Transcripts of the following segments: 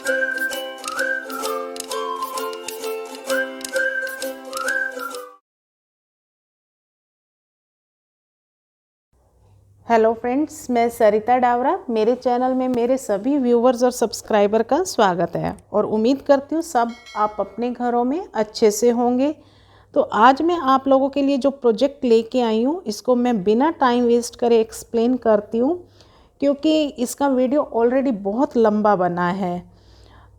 Hello friends, मैं सरिता डावरा। मेरे channel में मेरे सभी व्यूवर्स और सब्सक्राइबर का स्वागत है और उम्मीद करती हूँ सब आप अपने घरों में अच्छे से होंगे। तो आज मैं आप लोगों के लिए जो प्रोजेक्ट लेके आई हूँ इसको मैं बिना टाइम वेस्ट करे एक्सप्लेन करती हूँ, क्योंकि इसका वीडियो ऑलरेडी बहुत लंबा बना है।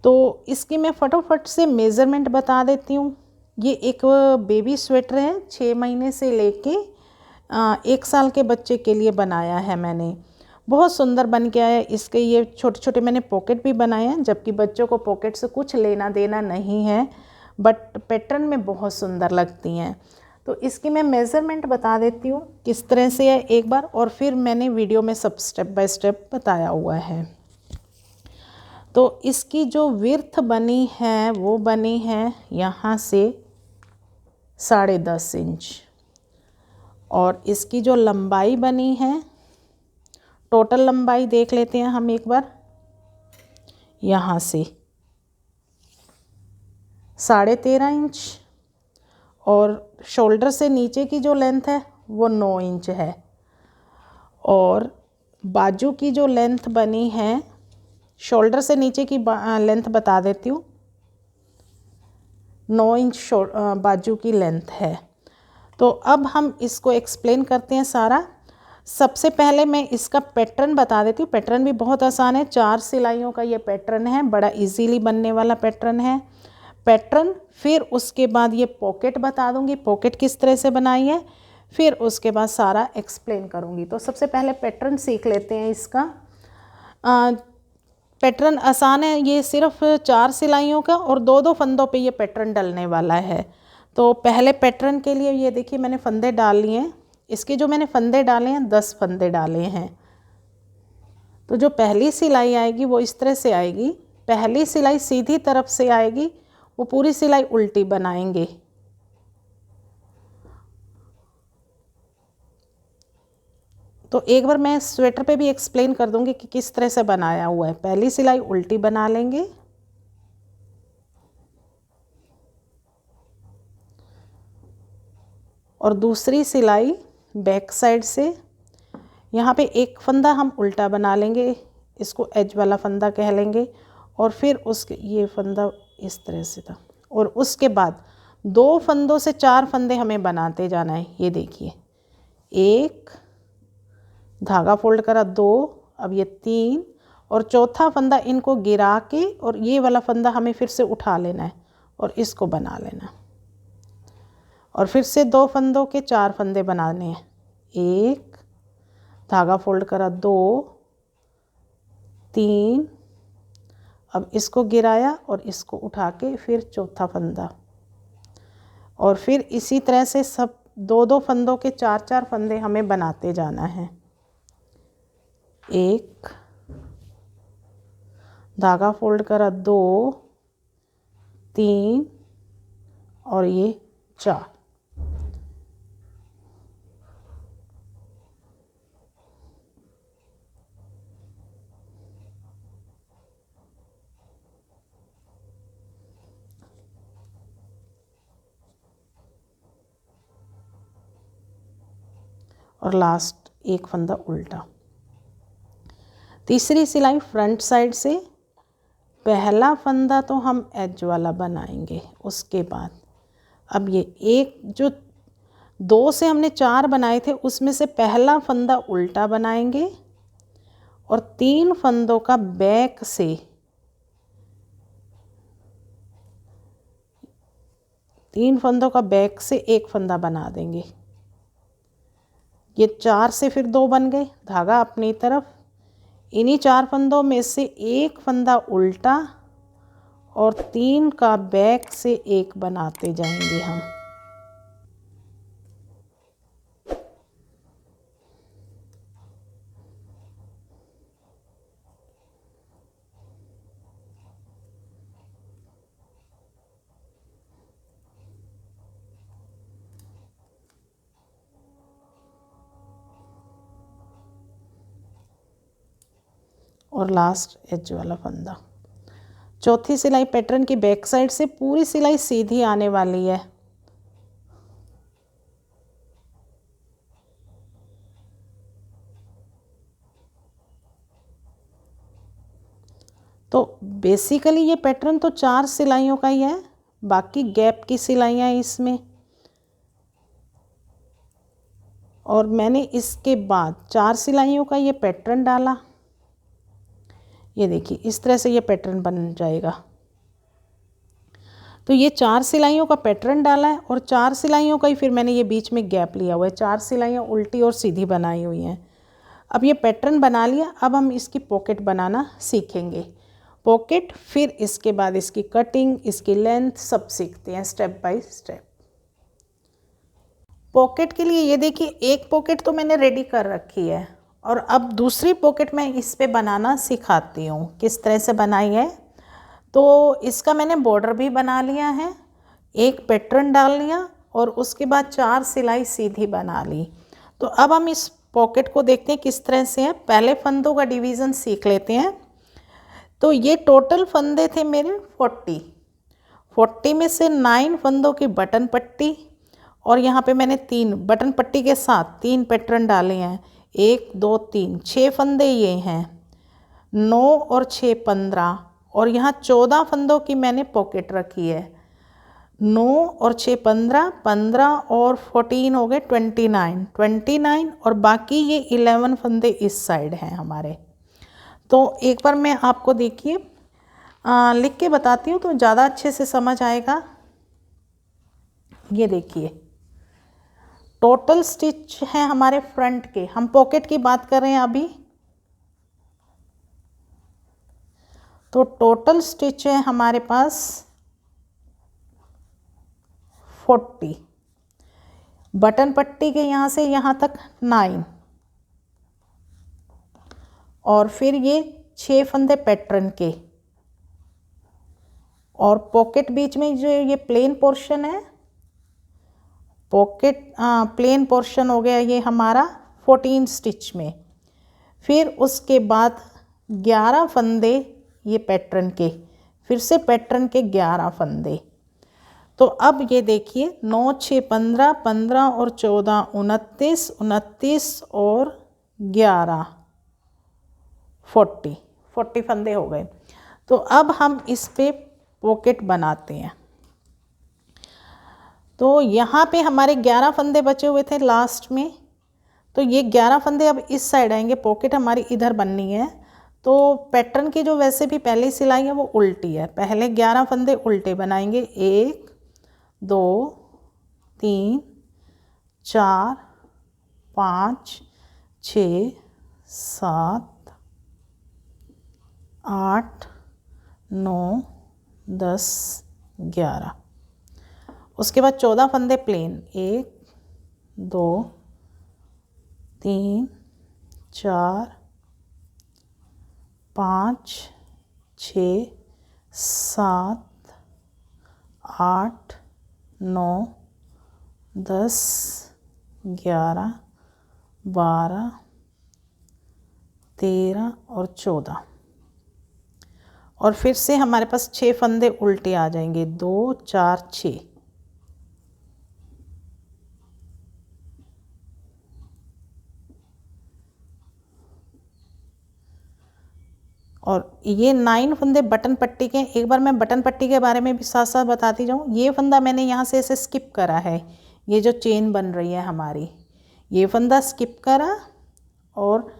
तो इसकी मैं फटाफट से मेज़रमेंट बता देती हूँ। ये एक बेबी स्वेटर है, 6 महीने से लेके 1 साल के बच्चे के लिए बनाया है मैंने। बहुत सुंदर बन के आया। इसके ये छोटे छोटे मैंने पॉकेट भी बनाए हैं, जबकि बच्चों को पॉकेट से कुछ लेना देना नहीं है, बट पैटर्न में बहुत सुंदर लगती हैं। तो इसकी मैं मेज़रमेंट बता देती हूँ किस तरह से है एक बार, और फिर मैंने वीडियो में सब स्टेप बाय स्टेप बताया हुआ है। तो इसकी जो विड्थ बनी है वो बनी है यहाँ से 10.5 इंच, और इसकी जो लंबाई बनी है, टोटल लंबाई देख लेते हैं हम एक बार। यहाँ से 13.5 इंच, और शोल्डर से नीचे की जो लेंथ है वो 9 इंच है, और बाजू की जो लेंथ बनी है, शोल्डर से नीचे की लेंथ बता देती हूँ, 9 इंच बाजू की लेंथ है। तो अब हम इसको एक्सप्लेन करते हैं सारा। सबसे पहले मैं इसका पैटर्न बता देती हूँ। पैटर्न भी बहुत आसान है, 4 सिलाइयों का ये पैटर्न है, बड़ा इजीली बनने वाला पैटर्न है। पैटर्न, फिर उसके बाद ये पॉकेट बता दूँगी, पॉकेट किस तरह से बनाई है, फिर उसके बाद सारा एक्सप्लेन करूँगी। तो सबसे पहले पैटर्न सीख लेते हैं इसका। पैटर्न आसान है, ये सिर्फ 4 सिलाइयों का और 2-2 फंदों पे ये पैटर्न डलने वाला है। तो पहले पैटर्न के लिए ये देखिए मैंने फंदे डाल लिए हैं। इसके जो मैंने फंदे डाले हैं 10 फंदे डाले हैं। तो जो पहली सिलाई आएगी वो इस तरह से आएगी। पहली सिलाई सीधी तरफ से आएगी, वो पूरी सिलाई उल्टी बनाएंगे। तो एक बार मैं स्वेटर पे भी एक्सप्लेन कर दूंगी कि किस तरह से बनाया हुआ है। पहली सिलाई उल्टी बना लेंगे, और दूसरी सिलाई बैक साइड से यहाँ पे एक फंदा हम उल्टा बना लेंगे, इसको एज वाला फंदा कह लेंगे, और फिर उसके ये फंदा इस तरह से था, और उसके बाद 2 फंदों से 4 फंदे हमें बनाते जाना है। ये देखिए, 1 धागा फोल्ड करा, 2, अब ये 3, और चौथा फंदा इनको गिरा के, और ये वाला फंदा हमें फिर से उठा लेना है और इसको बना लेना, और फिर से 2 फंदों के 4 फंदे बनाने हैं। 1 धागा फोल्ड करा, 2, 3, अब इसको गिराया और इसको उठा के फिर चौथा फंदा, और फिर इसी तरह से सब 2-2 फंदों के 4-4 फंदे हमें बनाते जाना है। 1 धागा फोल्ड करा, 2, 3, और ये 4। और लास्ट एक फंदा उल्टा। तीसरी सिलाई फ्रंट साइड से, पहला फंदा तो हम एज वाला बनाएंगे, उसके बाद अब ये एक जो 2 से हमने 4 बनाए थे उसमें से पहला फंदा उल्टा बनाएंगे, और 3 फंदों का बैक से 3 फंदों का बैक से एक फंदा बना देंगे। ये 4 से फिर 2 बन गए, धागा अपनी तरफ, इन्हीं 4 फंदों में से एक फंदा उल्टा और 3 का बैक से एक बनाते जाएंगे हम। और लास्ट एज वाला फंदा। चौथी सिलाई पैटर्न की बैक साइड से पूरी सिलाई सीधी आने वाली है। तो बेसिकली ये पैटर्न तो 4 सिलाइयों का ही है, बाकी गैप की सिलाइयाँ इसमें। और मैंने इसके बाद 4 सिलाइयों का ये पैटर्न डाला। ये देखिए इस तरह से ये पैटर्न बन जाएगा। तो ये 4 सिलाइयों का पैटर्न डाला है और 4 सिलाइयों का ही फिर मैंने ये बीच में गैप लिया हुआ है। 4 सिलाइयाँ उल्टी और सीधी बनाई हुई हैं। अब ये पैटर्न बना लिया, अब हम इसकी पॉकेट बनाना सीखेंगे। पॉकेट, फिर इसके बाद इसकी कटिंग, इसकी लेंथ सब सीखते हैं स्टेप बाय स्टेप। पॉकेट के लिए ये देखिए एक पॉकेट तो मैंने रेडी कर रखी है और अब दूसरी पॉकेट मैं इस पे बनाना सिखाती हूँ किस तरह से बनाई है। तो इसका मैंने बॉर्डर भी बना लिया है, एक पैटर्न डाल लिया और उसके बाद 4 सिलाई सीधी बना ली। तो अब हम इस पॉकेट को देखते हैं किस तरह से है। पहले फंदों का डिवीज़न सीख लेते हैं। तो ये टोटल फंदे थे मेरे 40 में से 9 फंदों की बटन पट्टी और यहाँ पे मैंने 3 बटन पट्टी के साथ 3 पैटर्न डाले हैं। 1 2 3 6 फंदे ये हैं। 9 और 6 15 और यहाँ 14 फंदों की मैंने पॉकेट रखी है। 9 और 6 15 15 और 14 हो गए 29 और बाकी ये 11 फंदे इस साइड हैं हमारे। तो एक बार मैं आपको देखिए लिख के बताती हूँ तो ज़्यादा अच्छे से समझ आएगा। ये देखिए टोटल स्टिच है हमारे फ्रंट के, हम पॉकेट की बात कर रहे हैं अभी। तो टोटल स्टिच है हमारे पास 40, बटन पट्टी के यहाँ से यहाँ तक 9 और फिर ये 6 फंदे पैटर्न के और पॉकेट बीच में जो ये प्लेन पोर्शन है, पॉकेट प्लेन पोर्शन हो गया ये हमारा 14 स्टिच में। फिर उसके बाद 11 फंदे ये पैटर्न के, फिर से पैटर्न के 11 फंदे। तो अब ये देखिए 9 6 15 15 और 14 29 और 11 40 फंदे हो गए। तो अब हम इस पे पॉकेट बनाते हैं। तो यहाँ पे हमारे 11 फंदे बचे हुए थे लास्ट में। तो ये 11 फंदे अब इस साइड आएंगे, पॉकेट हमारी इधर बननी है। तो पैटर्न की जो वैसे भी पहली सिलाई है वो उल्टी है, पहले 11 फंदे उल्टे बनाएंगे। 1 2 3 4 5 6 7 8 9 10 11। उसके बाद 14 फंदे प्लेन, 1 2 3 4 5 6 7 8 9 10 11 12 13 और 14 और फिर से हमारे पास 6 फंदे उल्टे आ जाएंगे, 2 4 6। और ये 9 फंदे बटन पट्टी के। एक बार मैं बटन पट्टी के बारे में भी साथ साथ बताती जाऊँ। ये फंदा मैंने यहाँ से ऐसे स्किप करा है, ये जो चेन बन रही है हमारी, ये फंदा स्किप करा और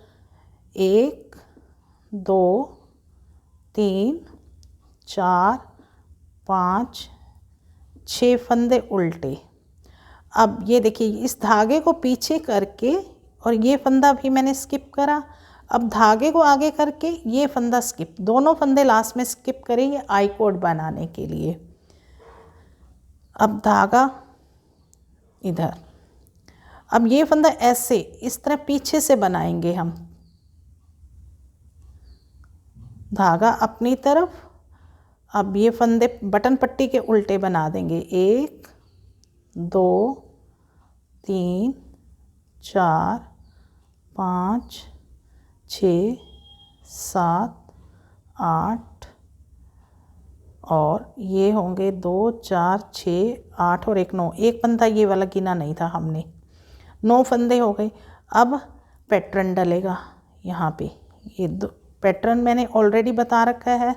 1 2 3 4 5 6 फंदे उल्टे। अब ये देखिए इस धागे को पीछे करके और ये फंदा भी मैंने स्किप करा। अब धागे को आगे करके ये फंदा स्किप, दोनों फंदे लास्ट में स्किप करेंगे आई कोड बनाने के लिए। अब धागा इधर, अब ये फंदा ऐसे इस तरह पीछे से बनाएंगे हम, धागा अपनी तरफ। अब ये फंदे बटन पट्टी के उल्टे बना देंगे, 1 2 3 4 5 6 7 8 और ये होंगे 2 4 6 8 और 1 9। एक फंदा ये वाला गिना नहीं था हमने, 9 फंदे हो गए। अब पैटर्न डलेगा यहाँ पे। ये दो पैटर्न मैंने ऑलरेडी बता रखा है।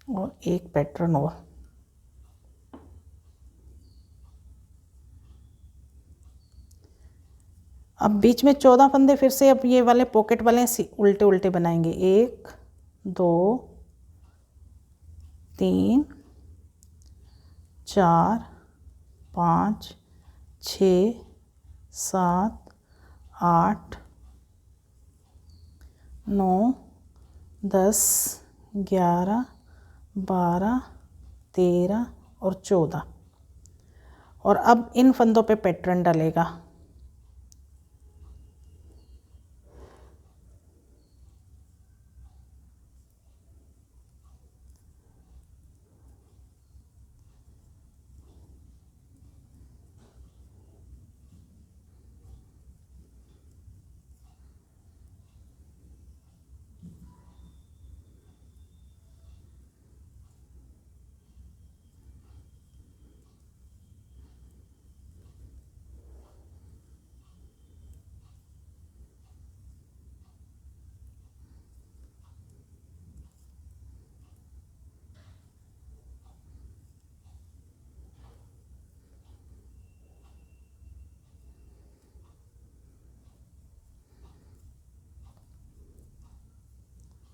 और एक पैटर्न और। अब बीच में 14 फंदे फिर से अब ये वाले पॉकेट वाले उल्टे उल्टे बनाएंगे। 1 2 3 4 5 6 7 8 9 10 11 12 13 और 14। और अब इन फंदों पे पैटर्न डलेगा।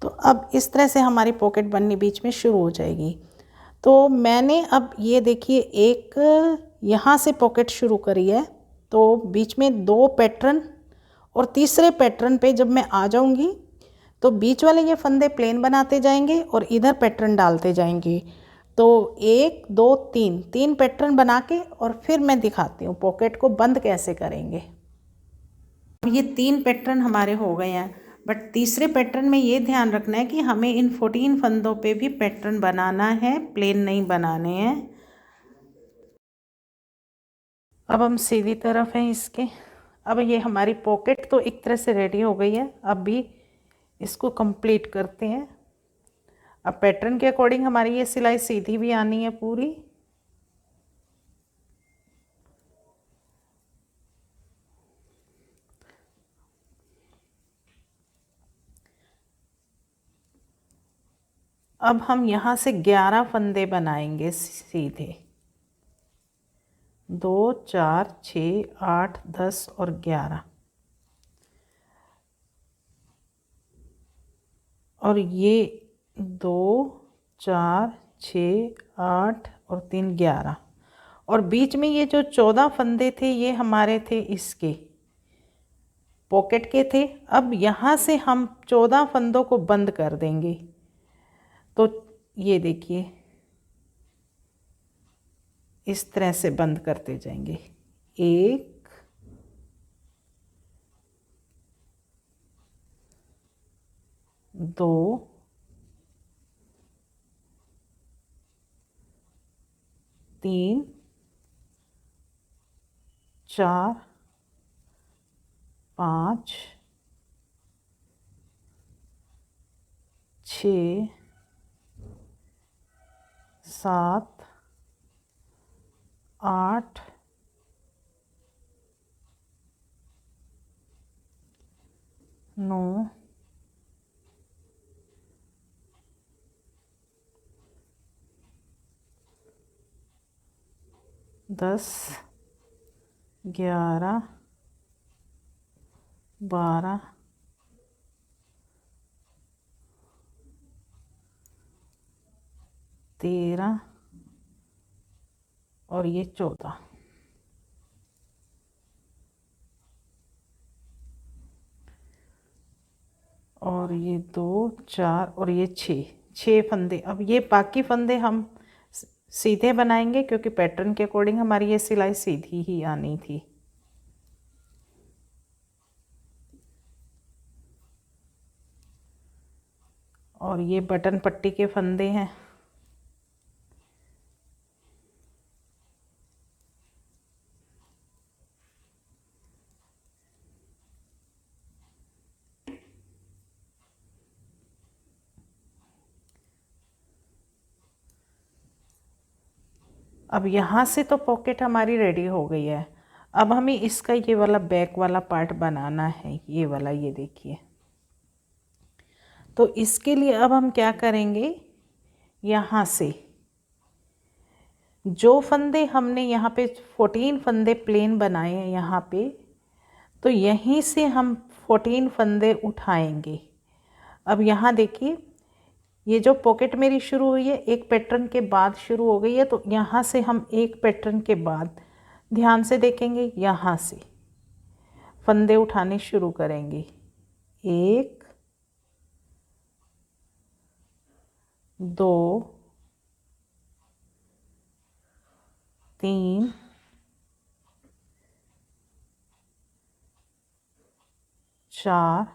तो अब इस तरह से हमारी पॉकेट बननी बीच में शुरू हो जाएगी। तो मैंने अब ये देखिए एक यहाँ से पॉकेट शुरू करी है, तो बीच में 2 पैटर्न और तीसरे पैटर्न पे जब मैं आ जाऊँगी तो बीच वाले ये फंदे प्लेन बनाते जाएंगे और इधर पैटर्न डालते जाएंगे। तो 1 2 3 पैटर्न बना के और फिर मैं दिखाती हूँ पॉकेट को बंद कैसे करेंगे। अब ये 3 पैटर्न हमारे हो गए हैं, बट तीसरे पैटर्न में ये ध्यान रखना है कि हमें इन 14 फंदों पे भी पैटर्न बनाना है, प्लेन नहीं बनाने हैं। अब हम सीधी तरफ हैं इसके। अब ये हमारी पॉकेट तो एक तरह से रेडी हो गई है। अब भी इसको कंप्लीट करते हैं। अब पैटर्न के अकॉर्डिंग हमारी ये सिलाई सीधी भी आनी है पूरी। अब हम यहाँ से 11 फंदे बनाएंगे सीधे। 2 4 6 8 10 और 11। और ये 2 4 6 8 और 3 11। और बीच में ये जो 14 फंदे थे ये हमारे थे इसके पॉकेट के थे। अब यहाँ से हम 14 फंदों को बंद कर देंगे। तो ये देखिए इस तरह से बंद करते जाएंगे। 1 2 3 4 5 6 7 8 9 10 11 12 13 और ये 14। और ये 2 4 और ये 6 फंदे। अब ये बाकी फंदे हम सीधे बनाएंगे क्योंकि पैटर्न के अकॉर्डिंग हमारी ये सिलाई सीधी ही आनी थी। और ये बटन पट्टी के फंदे हैं। अब यहाँ से तो पॉकेट हमारी रेडी हो गई है। अब हमें इसका ये वाला बैक वाला पार्ट बनाना है, ये वाला, ये देखिए। तो इसके लिए अब हम क्या करेंगे, यहाँ से जो फंदे हमने यहाँ पे 14 फंदे प्लेन बनाए हैं यहाँ पे, तो यहीं से हम 14 फंदे उठाएंगे। अब यहाँ देखिए, ये जो पॉकेट मेरी शुरू हुई है एक पैटर्न के बाद शुरू हो गई है, तो यहाँ से हम एक पैटर्न के बाद ध्यान से देखेंगे, यहाँ से फंदे उठाने शुरू करेंगे। 1 2 3 4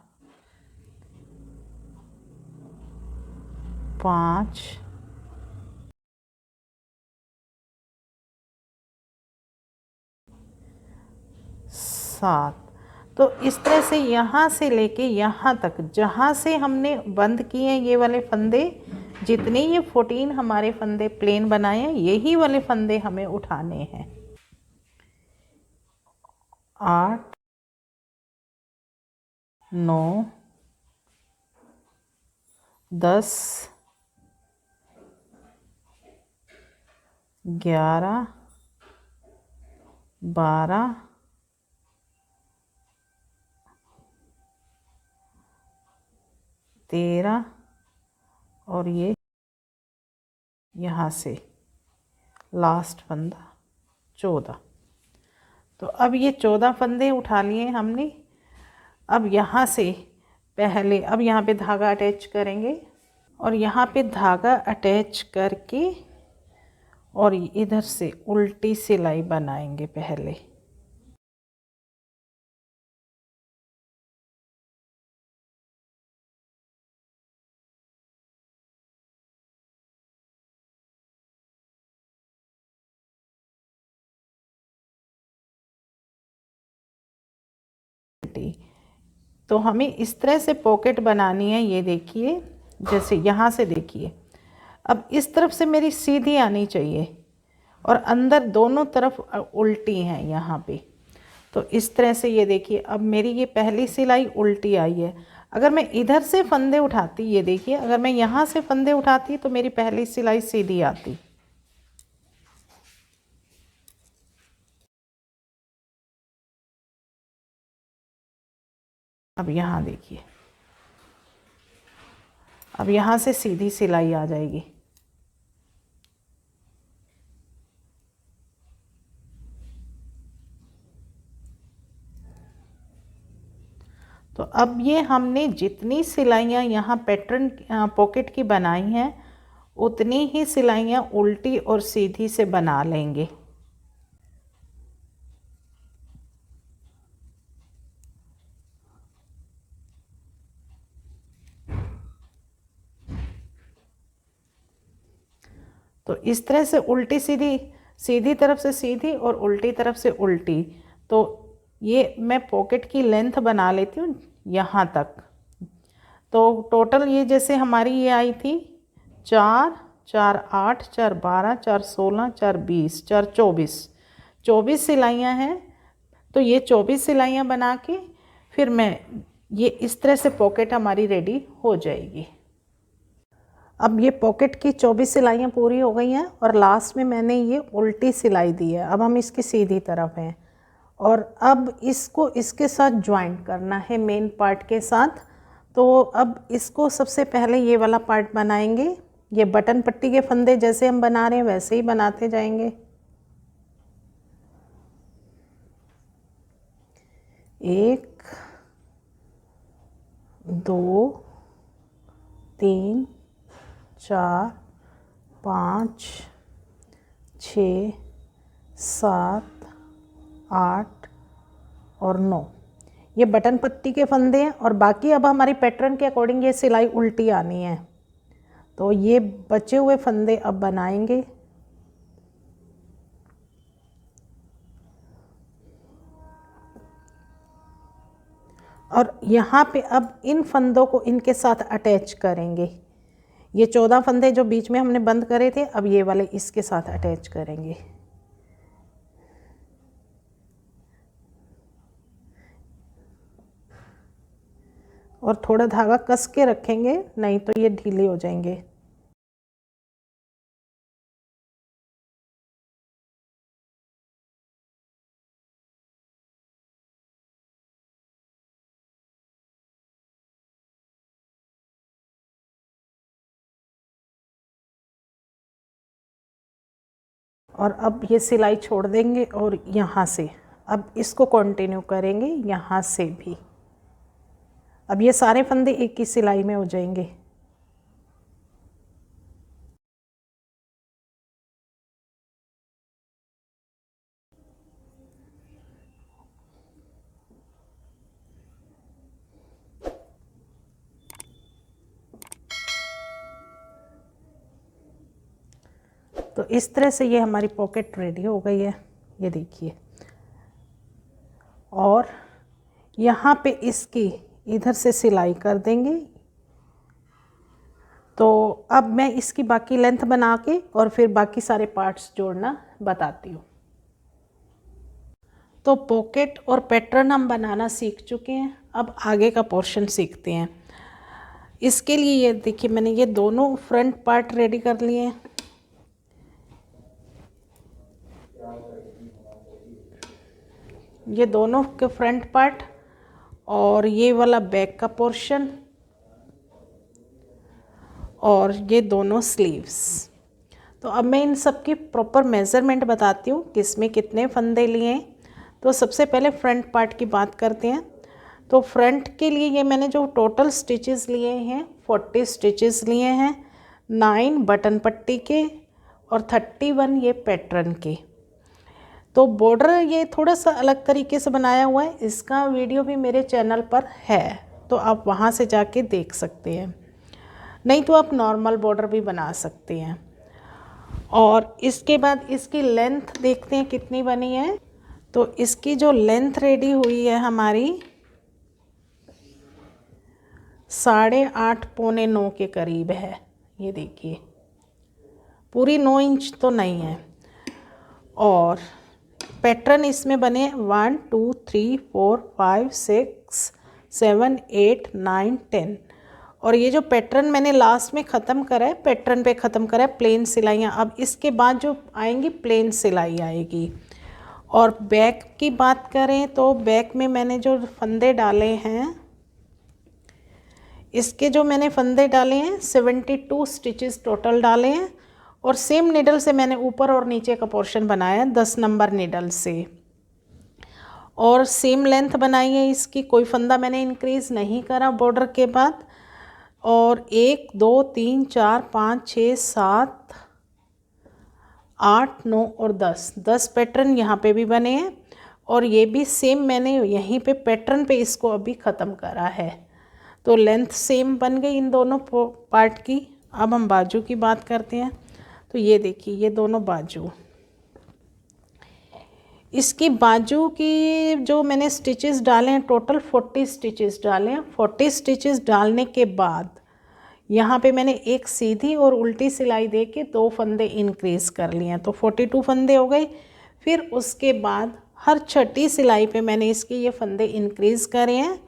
5 7। तो इस तरह से यहाँ से लेके यहाँ तक, जहाँ से हमने बंद किए हैं ये वाले फंदे, जितने ये 14 हमारे फंदे प्लेन बनाए हैं, यही वाले फंदे हमें उठाने हैं। 8 9 10 11 12 13 और ये यहाँ से लास्ट फंदा 14। तो अब ये 14 फंदे उठा लिए हमने। अब यहाँ से पहले, अब यहाँ पे धागा अटैच करेंगे और यहाँ पे धागा अटैच करके और इधर से उल्टी सिलाई बनाएंगे पहले। तो हमें इस तरह से पॉकेट बनानी है, ये देखिए, जैसे यहाँ से देखिए, अब इस तरफ से मेरी सीधी आनी चाहिए और अंदर दोनों तरफ उल्टी हैं यहाँ पे। तो इस तरह से ये देखिए, अब मेरी ये पहली सिलाई उल्टी आई है। अगर मैं इधर से फंदे उठाती, ये देखिए, अगर मैं यहाँ से फंदे उठाती तो मेरी पहली सिलाई सीधी आती। अब यहाँ देखिए, अब यहाँ से सीधी सिलाई आ जाएगी। तो अब ये हमने जितनी सिलाइयाँ यहाँ पैटर्न पॉकेट की बनाई हैं, उतनी ही सिलाइयाँ उल्टी और सीधी से बना लेंगे। तो इस तरह से उल्टी सीधी, सीधी तरफ से सीधी और उल्टी तरफ से उल्टी। तो ये मैं पॉकेट की लेंथ बना लेती हूँ यहाँ तक। तो टोटल ये जैसे हमारी ये आई थी 4 4 8 4 12 4 16 4 20 4 24 सिलाइयाँ हैं। तो ये 24 सिलाइयाँ बना के फिर मैं ये इस तरह से पॉकेट हमारी रेडी हो जाएगी। अब ये पॉकेट की 24 सिलाइयाँ पूरी हो गई हैं और लास्ट में मैंने ये उल्टी सिलाई दी है। अब हम इसकी सीधी तरफ हैं और अब इसको इसके साथ ज्वाइंट करना है मेन पार्ट के साथ। तो अब इसको सबसे पहले ये वाला पार्ट बनाएंगे। ये बटन पट्टी के फंदे जैसे हम बना रहे हैं वैसे ही बनाते जाएंगे। 1 2 3 4 5 6 7 8 और 9, ये बटन पट्टी के फंदे हैं। और बाकी अब हमारी पैटर्न के अकॉर्डिंग ये सिलाई उल्टी आनी है। तो ये बचे हुए फंदे अब बनाएंगे। और यहाँ पे अब इन फंदों को इनके साथ अटैच करेंगे। ये 14 फंदे जो बीच में हमने बंद करे थे, अब ये वाले इसके साथ अटैच करेंगे। और थोड़ा धागा कस के रखेंगे, नहीं तो ये ढीले हो जाएंगे। और अब ये सिलाई छोड़ देंगे और यहाँ से अब इसको कंटिन्यू करेंगे, यहाँ से भी। अब ये सारे फंदे एक ही सिलाई में हो जाएंगे। तो इस तरह से ये हमारी पॉकेट रेडी हो गई है, ये देखिए। और यहाँ पे इसकी इधर से सिलाई कर देंगे। तो अब मैं इसकी बाकी लेंथ बना के और फिर बाकी सारे पार्ट्स जोड़ना बताती हूँ। तो पॉकेट और पैटर्न हम बनाना सीख चुके हैं, अब आगे का पोर्शन सीखते हैं। इसके लिए ये देखिए, मैंने ये दोनों फ्रंट पार्ट रेडी कर लिए हैं। ये दोनों के फ्रंट पार्ट और ये वाला बैक का पोर्शन और ये दोनों स्लीव्स। तो अब मैं इन सब की प्रॉपर मेज़रमेंट बताती हूँ, किस में कितने फंदे लिए हैं। तो सबसे पहले फ्रंट पार्ट की बात करते हैं। तो फ्रंट के लिए ये मैंने जो टोटल स्टिचेस लिए हैं 40 स्टिचेस लिए हैं, 9 बटन पट्टी के और 31 ये पैटर्न के। तो बॉर्डर ये थोड़ा सा अलग तरीके से बनाया हुआ है, इसका वीडियो भी मेरे चैनल पर है, तो आप वहाँ से जाके देख सकते हैं, नहीं तो आप नॉर्मल बॉर्डर भी बना सकते हैं। और इसके बाद इसकी लेंथ देखते हैं कितनी बनी है। तो इसकी जो लेंथ रेडी हुई है हमारी 8.5 पौने 9 के करीब है। ये देखिए, पूरी 9 इंच तो नहीं है। और पैटर्न इसमें बने 1 2 3 4 5 6 7 8 9 10। और ये जो पैटर्न मैंने लास्ट में ख़त्म करा है, पैटर्न पे ख़त्म करा है प्लेन सिलाइयाँ। अब इसके बाद जो आएंगी प्लेन सिलाई आएगी। और बैक की बात करें तो बैक में मैंने जो फंदे डाले हैं, इसके जो मैंने फंदे डाले हैं 72 स्टिचेस टोटल डाले हैं। और सेम निडल से मैंने ऊपर और नीचे का पोर्शन बनाया है 10 नंबर निडल से। और सेम लेंथ बनाई है इसकी, कोई फंदा मैंने इंक्रीज़ नहीं करा बॉर्डर के बाद। और 1 2 3 4 5 6 7 8 9 और 10 पैटर्न यहाँ पे भी बने हैं। और ये भी सेम मैंने यहीं पे पैटर्न पे इसको अभी ख़त्म करा है। तो लेंथ सेम बन गई इन दोनों पार्ट की। अब हम बाजू की बात करते हैं। तो ये देखिए, ये दोनों बाजू, इसकी बाजू की जो मैंने स्टिचेस डाले हैं टोटल 40 स्टिचेस डाले हैं। 40 स्टिचेस डालने के बाद यहाँ पे मैंने एक सीधी और उल्टी सिलाई दे के 2 फंदे इंक्रीज़ कर लिए हैं, तो 42 फंदे हो गए। फिर उसके बाद हर छठी सिलाई पे मैंने इसके ये फंदे इंक्रीज़ करे हैं।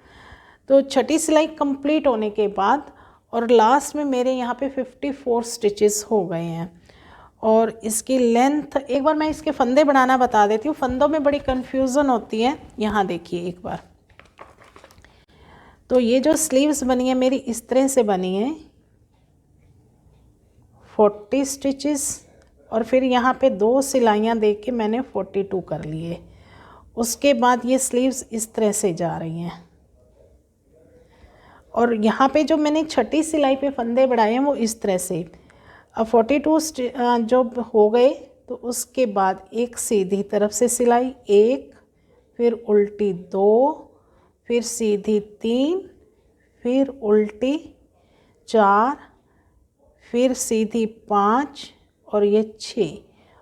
तो छठी सिलाई कंप्लीट होने के बाद और लास्ट में मेरे यहाँ पे 54 स्टिचेस हो गए हैं। और इसकी लेंथ, एक बार मैं इसके फंदे बनाना बता देती हूँ, फंदों में बड़ी कन्फ्यूज़न होती है। यहाँ देखिए एक बार, तो ये जो स्लीव्स बनी है मेरी इस तरह से बनी है 40 स्टिचेस। और फिर यहाँ पे 2 सिलाइयाँ दे के मैंने 42 कर लिए। उसके बाद ये स्लीव्स इस तरह से जा रही हैं। और यहाँ पे जो मैंने छठी सिलाई पे फंदे बढ़ाए हैं वो इस तरह से। अब 42 जो हो गए तो उसके बाद एक सीधी तरफ से सिलाई 1, फिर उल्टी 2, फिर सीधी 3, फिर उल्टी 4, फिर सीधी 5 और ये 6,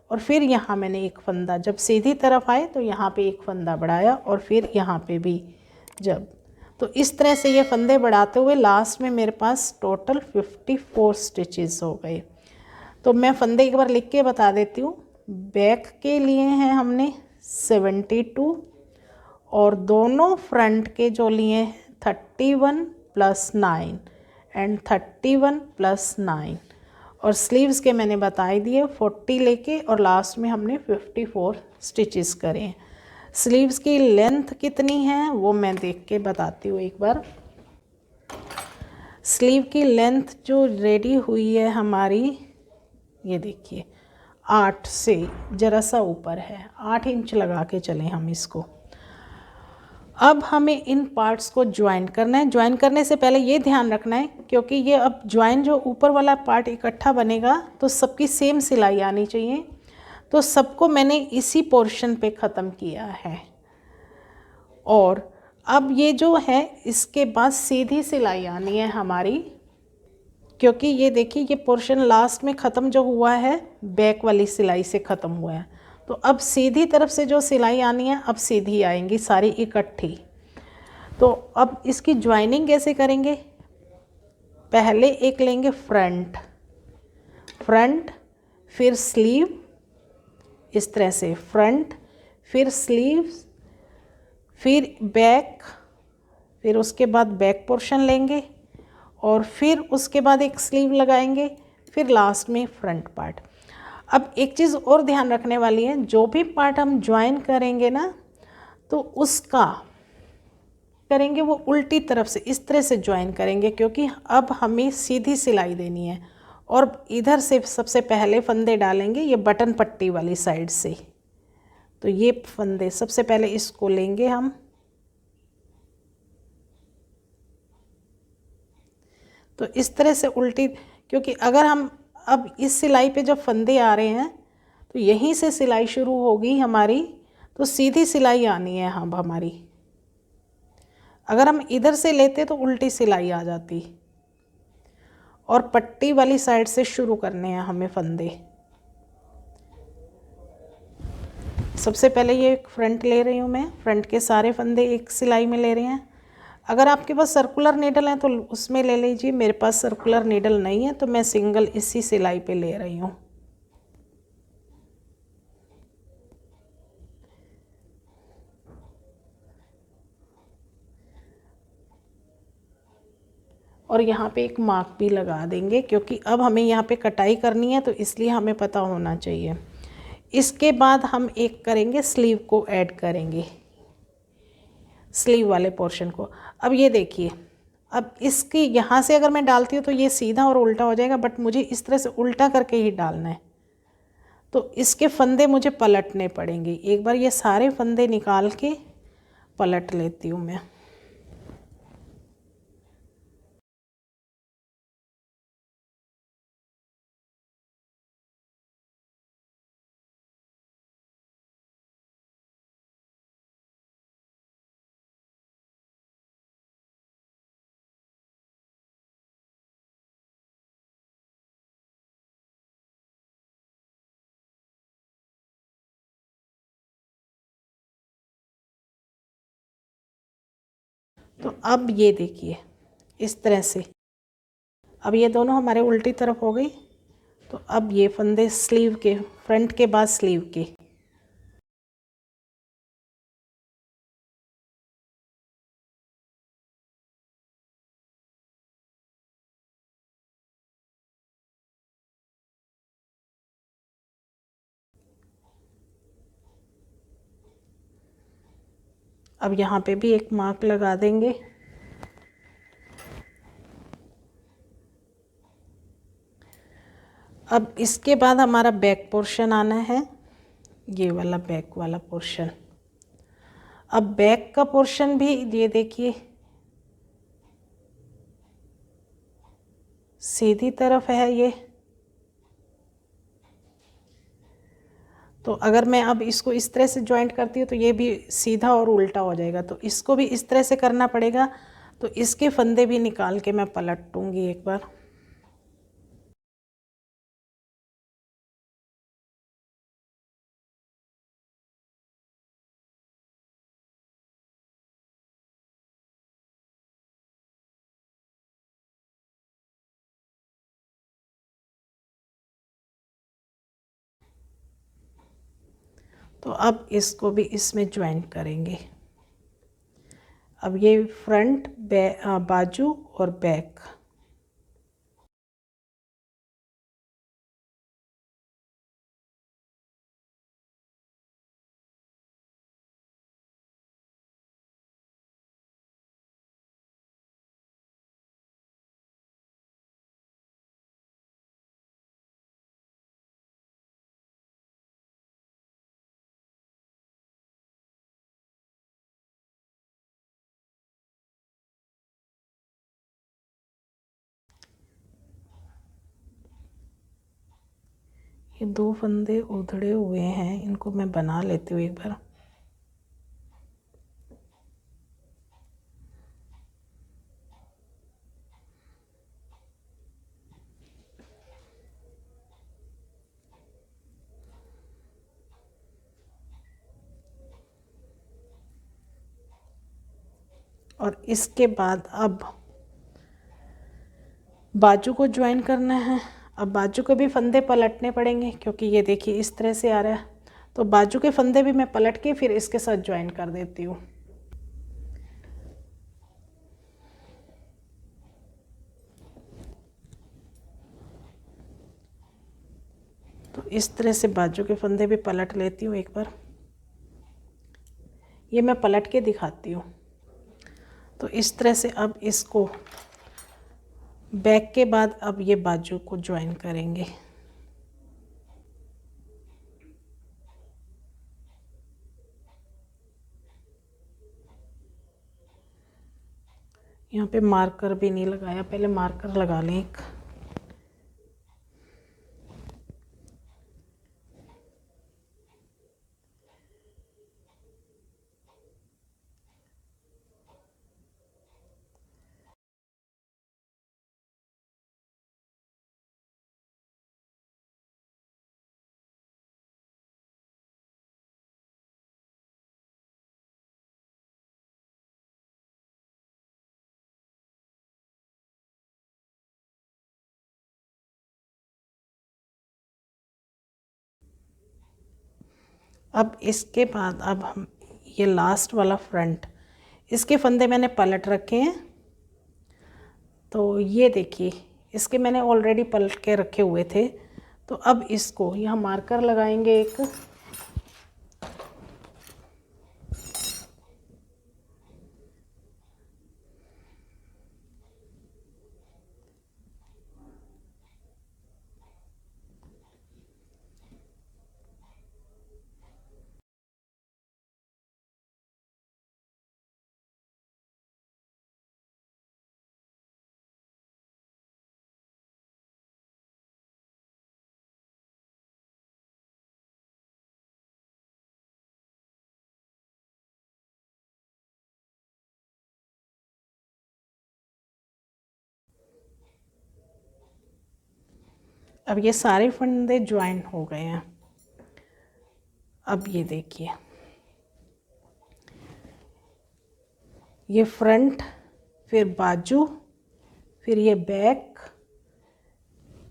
और फिर यहाँ मैंने एक फंदा, जब सीधी तरफ आए तो यहाँ पे एक फंदा बढ़ाया, और फिर यहाँ पे भी जब, तो इस तरह से ये फंदे बढ़ाते हुए लास्ट में मेरे पास टोटल 54 स्टिचेस हो गए। तो मैं फंदे एक बार लिख के बता देती हूँ। बैक के लिए हैं हमने 72, और दोनों फ्रंट के जो लिए हैं 31 + 9 एंड 31 + 9, और स्लीव्स के मैंने बताई दिए 40 लेके, और लास्ट में हमने 54 स्टिचेस करे हैं। स्लीव्स की लेंथ कितनी है वो मैं देख के बताती हूँ एक बार। स्लीव की लेंथ जो रेडी हुई है हमारी, ये देखिए 8 से ज़रा सा ऊपर है, 8 इंच लगा के चलें हम इसको। अब हमें इन पार्ट्स को ज्वाइन करना है। ज्वाइन करने से पहले ये ध्यान रखना है, क्योंकि ये अब ज्वाइन जो ऊपर वाला पार्ट इकट्ठा बनेगा तो सबकी सेम सिलाई आनी चाहिए। तो सबको मैंने इसी पोर्शन पे ख़त्म किया है, और अब ये जो है इसके बाद सीधी सिलाई आनी है हमारी, क्योंकि ये देखिए ये पोर्शन लास्ट में ख़त्म जो हुआ है बैक वाली सिलाई से ख़त्म हुआ है। तो अब सीधी तरफ से जो सिलाई आनी है अब सीधी आएंगी सारी इकट्ठी। तो अब इसकी ज्वाइनिंग कैसे करेंगे, पहले एक लेंगे फ्रंट, फिर स्लीव, इस तरह से फ्रंट, फिर स्लीव्स, फिर बैक, फिर उसके बाद बैक पोर्शन लेंगे, और फिर उसके बाद एक स्लीव लगाएंगे, फिर लास्ट में फ्रंट पार्ट। अब एक चीज़ और ध्यान रखने वाली है, जो भी पार्ट हम ज्वाइन करेंगे ना तो उसका करेंगे वो उल्टी तरफ से इस तरह से ज्वाइन करेंगे, क्योंकि अब हमें सीधी सिलाई देनी है, और इधर से सबसे पहले फंदे डालेंगे ये बटन पट्टी वाली साइड से। तो ये फंदे सबसे पहले इसको लेंगे हम, तो इस तरह से उल्टी, क्योंकि अगर हम अब इस सिलाई पे जब फंदे आ रहे हैं तो यहीं से सिलाई शुरू होगी हमारी, तो सीधी सिलाई आनी है हम हमारी। अगर हम इधर से लेते तो उल्टी सिलाई आ जाती, और पट्टी वाली साइड से शुरू करने हैं हमें फंदे। सबसे पहले ये फ्रंट ले रही हूँ मैं, फ्रंट के सारे फंदे एक सिलाई में ले रहे हैं। अगर आपके पास सर्कुलर नीडल है तो उसमें ले लीजिए, मेरे पास सर्कुलर नीडल नहीं है तो मैं सिंगल इसी सिलाई पे ले रही हूँ। और यहाँ पे एक मार्क भी लगा देंगे, क्योंकि अब हमें यहाँ पे कटाई करनी है तो इसलिए हमें पता होना चाहिए। इसके बाद हम एक करेंगे, स्लीव को ऐड करेंगे, स्लीव वाले पोर्शन को। अब ये देखिए, अब इसकी यहाँ से अगर मैं डालती हूँ तो ये सीधा और उल्टा हो जाएगा, बट मुझे इस तरह से उल्टा करके ही डालना है, तो इसके फंदे मुझे पलटने पड़ेंगे। एक बार ये सारे फंदे निकाल के पलट लेती हूँ मैं। तो अब ये देखिए इस तरह से, अब ये दोनों हमारे उल्टी तरफ हो गई। तो अब ये फंदे स्लीव के, फ्रंट के बाद स्लीव के, अब यहाँ पे भी एक मार्क लगा देंगे। अब इसके बाद हमारा बैक पोर्शन आना है, ये वाला बैक वाला पोर्शन। अब बैक का पोर्शन भी ये देखिए सीधी तरफ है ये, तो अगर मैं अब इसको इस तरह से जॉइंट करती हूँ तो ये भी सीधा और उल्टा हो जाएगा, तो इसको भी इस तरह से करना पड़ेगा। तो इसके फंदे भी निकाल के मैं पलटूँगी एक बार। तो अब इसको भी इसमें ज्वाइन करेंगे। अब ये फ्रंट बाजू और बैक। ये 2 फंदे उधड़े हुए हैं, इनको मैं बना लेती हूँ एक बार। और इसके बाद अब बाजू को ज्वाइन करना है। अब बाजू को भी फंदे पलटने पड़ेंगे क्योंकि ये देखिए इस तरह से आ रहा है, तो बाजू के फंदे भी मैं पलट के फिर इसके साथ ज्वाइन कर देती हूँ। तो इस तरह से बाजू के फंदे भी पलट लेती हूँ एक बार। ये मैं पलट के दिखाती हूँ। तो इस तरह से अब इसको बैक के बाद अब ये बाजू को ज्वाइन करेंगे। यहाँ पे मार्कर भी नहीं लगाया, पहले मार्कर लगा लें एक। अब इसके बाद अब हम ये लास्ट वाला फ्रंट, इसके फंदे मैंने पलट रखे हैं। तो ये देखिए इसके मैंने ऑलरेडी पलट के रखे हुए थे। तो अब इसको यहाँ मार्कर लगाएंगे एक। अब ये सारे फंदे ज्वाइन हो गए हैं। अब ये देखिए ये फ्रंट, फिर बाजू, फिर ये बैक,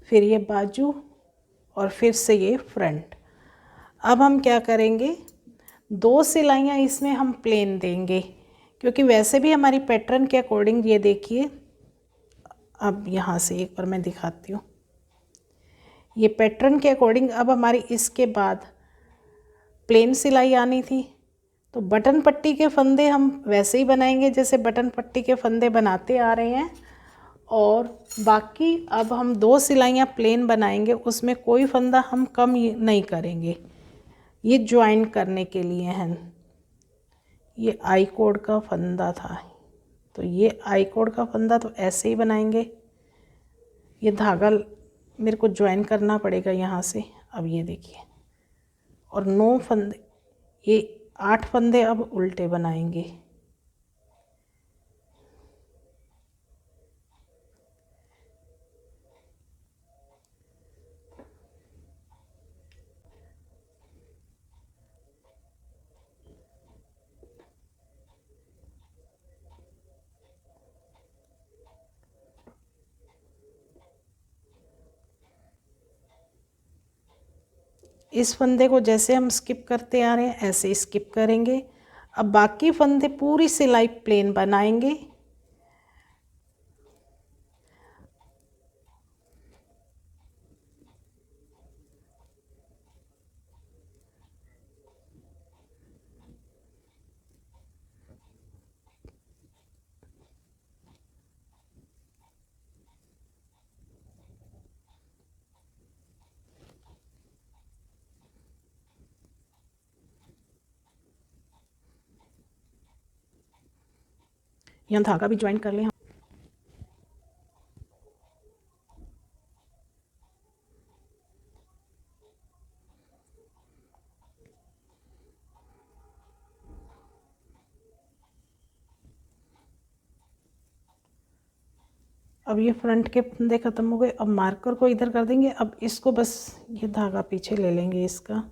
फिर ये बाजू और फिर से ये फ्रंट। अब हम क्या करेंगे, 2 सिलाइयाँ इसमें हम प्लेन देंगे क्योंकि वैसे भी हमारी पैटर्न के अकॉर्डिंग ये देखिए। अब यहाँ से एक बार मैं दिखाती हूँ। ये पैटर्न के अकॉर्डिंग अब हमारी इसके बाद प्लेन सिलाई आनी थी, तो बटन पट्टी के फंदे हम वैसे ही बनाएंगे जैसे बटन पट्टी के फंदे बनाते आ रहे हैं। और बाकी अब हम 2 सिलाइयाँ प्लेन बनाएंगे, उसमें कोई फंदा हम कम नहीं करेंगे। ये ज्वाइन करने के लिए हैं। ये आई कोड का फंदा था, तो ये आई कोड का फंदा तो ऐसे ही बनाएंगे। ये धागा मेरे को ज्वाइन करना पड़ेगा यहाँ से। अब ये देखिए, और 9 फंदे, ये 8 फंदे अब उल्टे बनाएंगे। इस फंदे को जैसे हम स्किप करते आ रहे हैं ऐसे स्किप करेंगे। अब बाकी फंदे पूरी सिलाई प्लेन बनाएंगे। यहाँ धागा भी ज्वाइन कर लें हम। अब ये फ्रंट के फंदे ख़त्म हो गए। अब मार्कर को इधर कर देंगे। अब इसको बस ये धागा पीछे ले लेंगे इसका,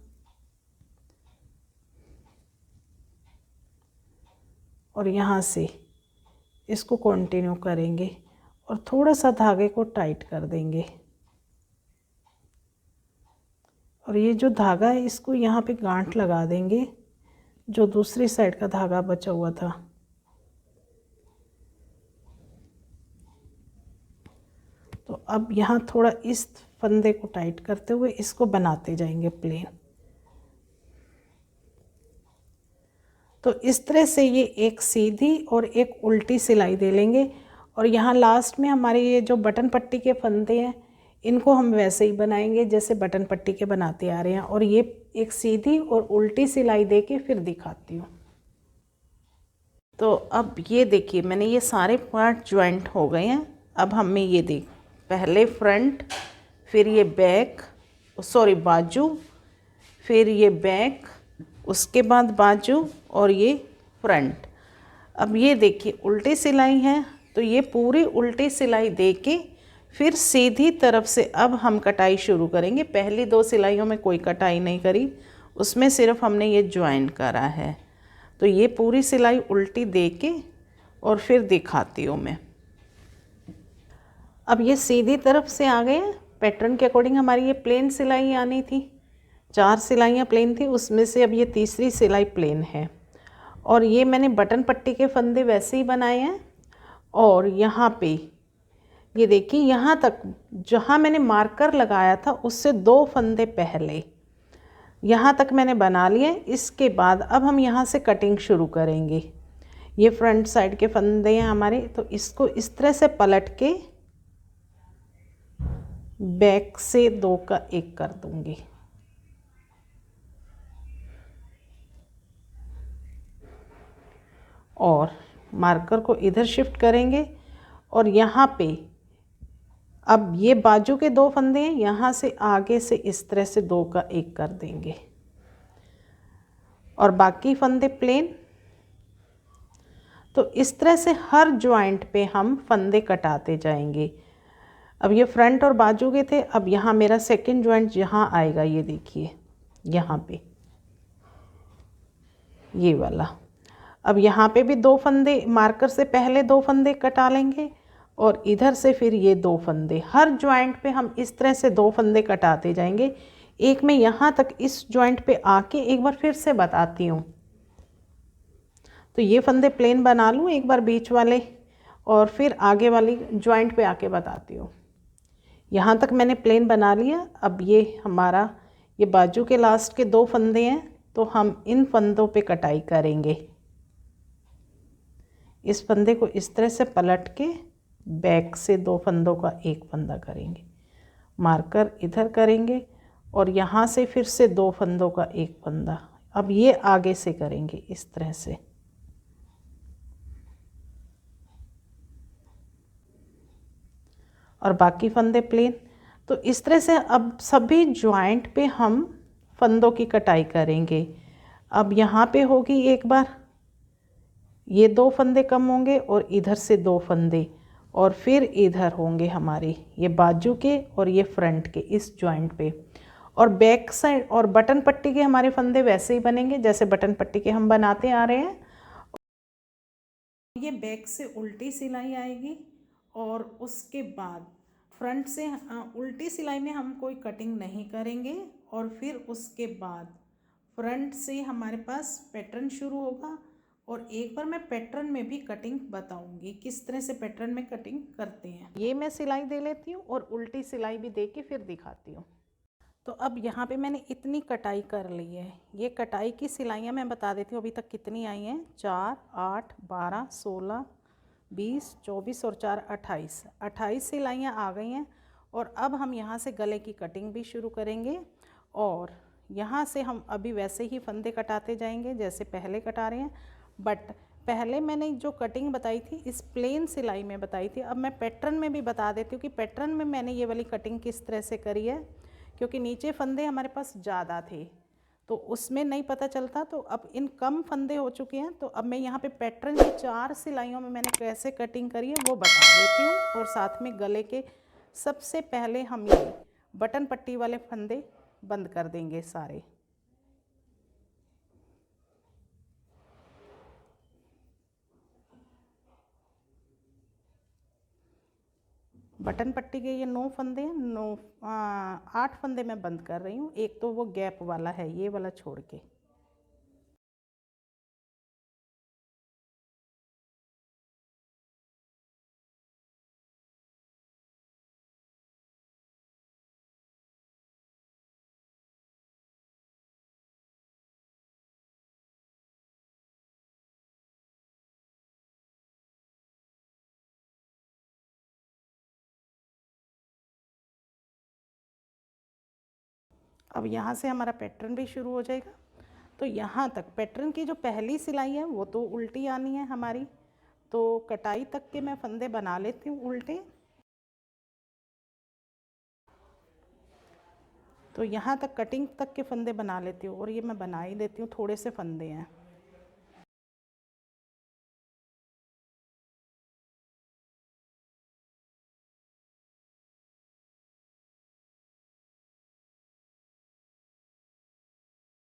और यहाँ से इसको कंटिन्यू करेंगे और थोड़ा सा धागे को टाइट कर देंगे। और ये जो धागा है इसको यहाँ पे गांठ लगा देंगे, जो दूसरी साइड का धागा बचा हुआ था। तो अब यहाँ थोड़ा इस फंदे को टाइट करते हुए इसको बनाते जाएंगे प्लेन। तो इस तरह से ये एक सीधी और एक उल्टी सिलाई दे लेंगे। और यहाँ लास्ट में हमारे ये जो बटन पट्टी के फंदे हैं इनको हम वैसे ही बनाएंगे जैसे बटन पट्टी के बनाते आ रहे हैं। और ये एक सीधी और उल्टी सिलाई दे के फिर दिखाती हूँ। तो अब ये देखिए मैंने ये सारे पार्ट ज्वाइंट हो गए हैं। अब हमें ये देख, पहले फ्रंट, फिर ये बैक, सॉरी बाजू, फिर ये बैक, उसके बाद बाजू और ये फ्रंट। अब ये देखिए उल्टी सिलाई है, तो ये पूरी उल्टी सिलाई दे के फिर सीधी तरफ से अब हम कटाई शुरू करेंगे। पहली 2 सिलाइयों में कोई कटाई नहीं करी, उसमें सिर्फ हमने ये ज्वाइन करा है। तो ये पूरी सिलाई उल्टी दे के और फिर दिखाती हूँ मैं। अब ये सीधी तरफ से आ गए। पैटर्न के अकॉर्डिंग हमारी ये प्लेन सिलाई आनी थी, 4 सिलाइयाँ प्लेन थी, उसमें से अब ये तीसरी सिलाई प्लेन है। और ये मैंने बटन पट्टी के फंदे वैसे ही बनाए हैं। और यहाँ पे ये देखिए यहाँ तक जहाँ मैंने मार्कर लगाया था उससे 2 फंदे पहले यहाँ तक मैंने बना लिए। इसके बाद अब हम यहाँ से कटिंग शुरू करेंगे। ये फ्रंट साइड के फंदे हैं हमारे, तो इसको इस तरह से पलट के बैक से 2 का 1 कर दूंगी। और मार्कर को इधर शिफ्ट करेंगे और यहाँ पे अब ये बाजू के 2 फंदे हैं, यहाँ से आगे से इस तरह से 2 का 1 कर देंगे और बाकी फंदे प्लेन। तो इस तरह से हर जॉइंट पे हम फंदे कटाते जाएंगे। अब ये फ्रंट और बाजू के थे, अब यहाँ मेरा सेकंड जॉइंट यहाँ आएगा, ये देखिए यहाँ पे ये वाला। अब यहाँ पे भी 2 फंदे मार्कर से पहले 2 फंदे कटा लेंगे और इधर से फिर ये 2 फंदे। हर जॉइंट पे हम इस तरह से 2 फंदे कटाते जाएंगे। एक मैं यहाँ तक इस जॉइंट पे आके एक बार फिर से बताती हूँ। तो ये फंदे प्लेन बना लूँ एक बार बीच वाले और फिर आगे वाली जॉइंट पे आके बताती हूँ। यहाँ तक मैंने प्लेन बना लिया। अब ये हमारा ये बाजू के लास्ट के 2 फंदे हैं, तो हम इन फंदों पे कटाई करेंगे। इस फंदे को इस तरह से पलट के बैक से 2 फंदों का 1 फंदा करेंगे, मार्कर इधर करेंगे और यहाँ से फिर से 2 फंदों का 1 फंदा। अब ये आगे से करेंगे इस तरह से। और बाकी फंदे प्लेन। तो इस तरह से अब सभी जॉइंट पे हम फंदों की कटाई करेंगे। अब यहाँ पे होगी एक बार, ये 2 फंदे कम होंगे और इधर से 2 फंदे, और फिर इधर होंगे हमारे ये बाजू के और ये फ्रंट के इस जॉइंट पे। और बैक साइड और बटन पट्टी के हमारे फंदे वैसे ही बनेंगे जैसे बटन पट्टी के हम बनाते आ रहे हैं। ये बैक से उल्टी सिलाई आएगी और उसके बाद फ्रंट से उल्टी सिलाई में हम कोई कटिंग नहीं करेंगे और फिर उसके बाद फ्रंट से हमारे पास पैटर्न शुरू होगा। और एक बार मैं पैटर्न में भी कटिंग बताऊंगी किस तरह से पैटर्न में कटिंग करते हैं। ये मैं सिलाई दे लेती हूँ और उल्टी सिलाई भी दे के फिर दिखाती हूँ। तो अब यहाँ पे मैंने इतनी कटाई कर ली है। ये कटाई की सिलाइयाँ मैं बता देती हूँ अभी तक कितनी आई हैं। 4, 8, 12, 16, 20, 24 और 4, 28, 28 सिलाइयाँ आ गई हैं। और अब हम यहाँ से गले की कटिंग भी शुरू करेंगे और यहाँ से हम अभी वैसे ही फंदे कटाते जाएंगे जैसे पहले कटा रहे हैं। बट पहले मैंने जो कटिंग बताई थी इस प्लेन सिलाई में बताई थी। अब मैं पैटर्न में भी बता देती हूँ कि पैटर्न में मैंने ये वाली कटिंग किस तरह से करी है, क्योंकि नीचे फंदे हमारे पास ज़्यादा थे तो उसमें नहीं पता चलता। तो अब इन कम फंदे हो चुके हैं तो अब मैं यहाँ पे पैटर्न की 4 सिलाइयों में मैंने कैसे कटिंग करी है वो बता देती हूँ। और साथ में गले के सबसे पहले हम ये बटन पट्टी वाले फंदे बंद कर देंगे सारे। बटन पट्टी के ये 9 फंदे हैं, 8 फंदे मैं बंद कर रही हूँ। एक तो वो गैप वाला है ये वाला छोड़ के। अब यहाँ से हमारा पैटर्न भी शुरू हो जाएगा। तो यहाँ तक पैटर्न की जो पहली सिलाई है वो तो उल्टी आनी है हमारी। तो कटाई तक के मैं फंदे बना लेती हूँ उल्टे। तो यहाँ तक कटिंग तक के फंदे बना लेती हूँ और ये मैं बना ही देती हूँ, थोड़े से फंदे हैं।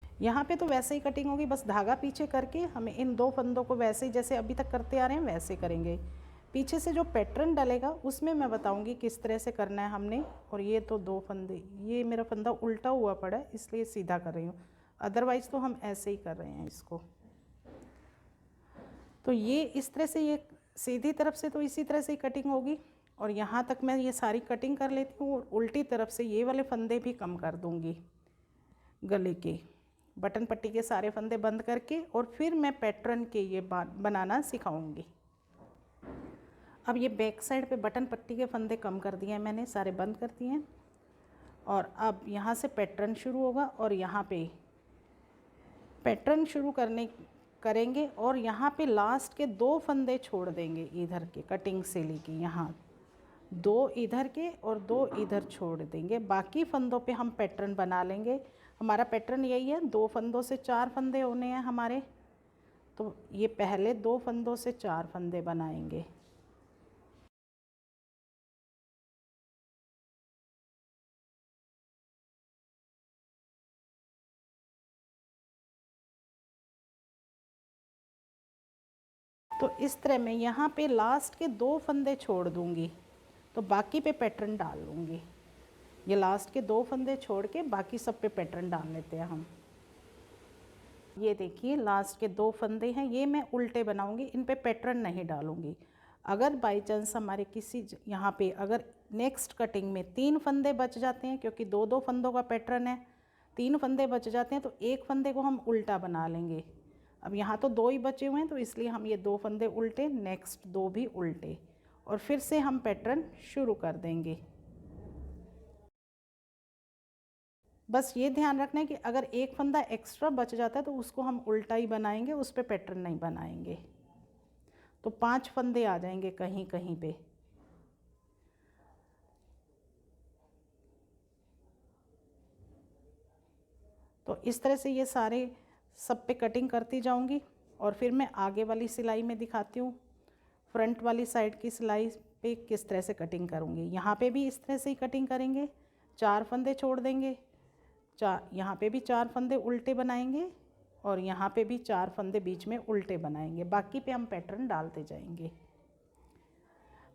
यहाँ पे तो वैसे ही कटिंग होगी, बस धागा पीछे करके हमें इन 2 फंदों को वैसे ही जैसे अभी तक करते आ रहे हैं वैसे करेंगे। पीछे से जो पैटर्न डलेगा उसमें मैं बताऊंगी किस तरह से करना है हमने। और ये तो 2 फंदे, ये मेरा फंदा उल्टा हुआ पड़ा है इसलिए सीधा कर रही हूँ, अदरवाइज़ तो हम ऐसे ही कर रहे हैं इसको। तो ये इस तरह से, ये सीधी तरफ से तो इसी तरह से ही कटिंग होगी। और यहाँ तक मैं ये सारी कटिंग कर लेती हूँ और उल्टी तरफ से ये वाले फंदे भी कम कर दूँगी गले के। बटन पट्टी के सारे फंदे बंद करके और फिर मैं पैटर्न के ये बनाना सिखाऊंगी। अब ये बैक साइड पे बटन पट्टी के फंदे कम कर दिए हैं मैंने, सारे बंद कर दिए हैं। और अब यहाँ से पैटर्न शुरू होगा और यहाँ पे पैटर्न शुरू करेंगे और यहाँ पे लास्ट के 2 फंदे छोड़ देंगे इधर के, कटिंग से लेके यहाँ 2 इधर के और 2 इधर छोड़ देंगे। बाकी फंदों पे हम पैटर्न बना लेंगे। हमारा पैटर्न यही है, 2 फंदों से 4 फंदे होने हैं हमारे। तो ये पहले 2 फंदों से 4 फंदे बनाएंगे। तो इस तरह मैं यहाँ पे लास्ट के 2 फंदे छोड़ दूँगी तो बाकी पे पैटर्न डाल लूँगी। ये लास्ट के 2 फंदे छोड़ के बाकी सब पे पैटर्न डाल लेते हैं हम। ये देखिए लास्ट के 2 फंदे हैं, ये मैं उल्टे बनाऊँगी, इन पे पैटर्न नहीं डालूँगी। अगर बाई चांस हमारे किसी यहाँ पे अगर नेक्स्ट कटिंग में 3 फंदे बच जाते हैं, क्योंकि 2-2 फंदों का पैटर्न है, 3 फंदे बच जाते हैं तो एक फंदे को हम उल्टा बना लेंगे। अब यहाँ तो 2 ही बचे हुए हैं तो इसलिए हम ये 2 फंदे उल्टे, नेक्स्ट 2 भी उल्टे, और फिर से हम पैटर्न शुरू कर देंगे। बस ये ध्यान रखना है कि अगर एक फंदा एक्स्ट्रा बच जाता है तो उसको हम उल्टा ही बनाएंगे, उस पर पैटर्न नहीं बनाएंगे। तो 5 फंदे आ जाएंगे कहीं कहीं पे। तो इस तरह से ये सारे सब पे कटिंग करती जाऊंगी और फिर मैं आगे वाली सिलाई में दिखाती हूँ फ्रंट वाली साइड की सिलाई पे किस तरह से कटिंग करूँगी। यहाँ पे भी इस तरह से ही कटिंग करेंगे, 4 फंदे छोड़ देंगे, यहाँ पे भी 4 फंदे उल्टे बनाएंगे और यहाँ पे भी 4 फंदे बीच में उल्टे बनाएंगे। बाकी पे हम पैटर्न डालते जाएंगे।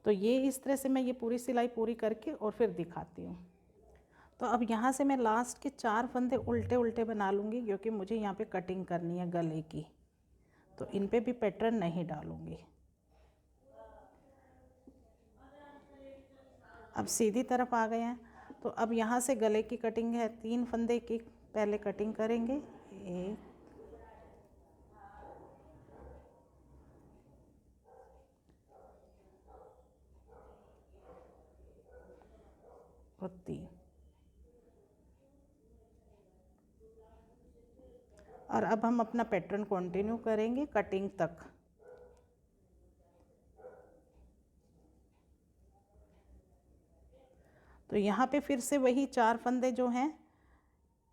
तो ये इस तरह से मैं ये पूरी सिलाई पूरी करके और फिर दिखाती हूँ। तो अब यहाँ से मैं लास्ट के 4 फंदे उल्टे उल्टे बना लूँगी, क्योंकि मुझे यहाँ पे कटिंग करनी है गले की, तो इन पे भी पैटर्न नहीं डालूँगी। अब सीधी तरफ आ गए हैं, तो अब यहाँ से गले की कटिंग है, 3 फंदे की पहले कटिंग करेंगे। 1 और 3, और अब हम अपना पैटर्न कंटिन्यू करेंगे कटिंग तक। तो यहाँ पे फिर से वही 4 फंदे जो हैं,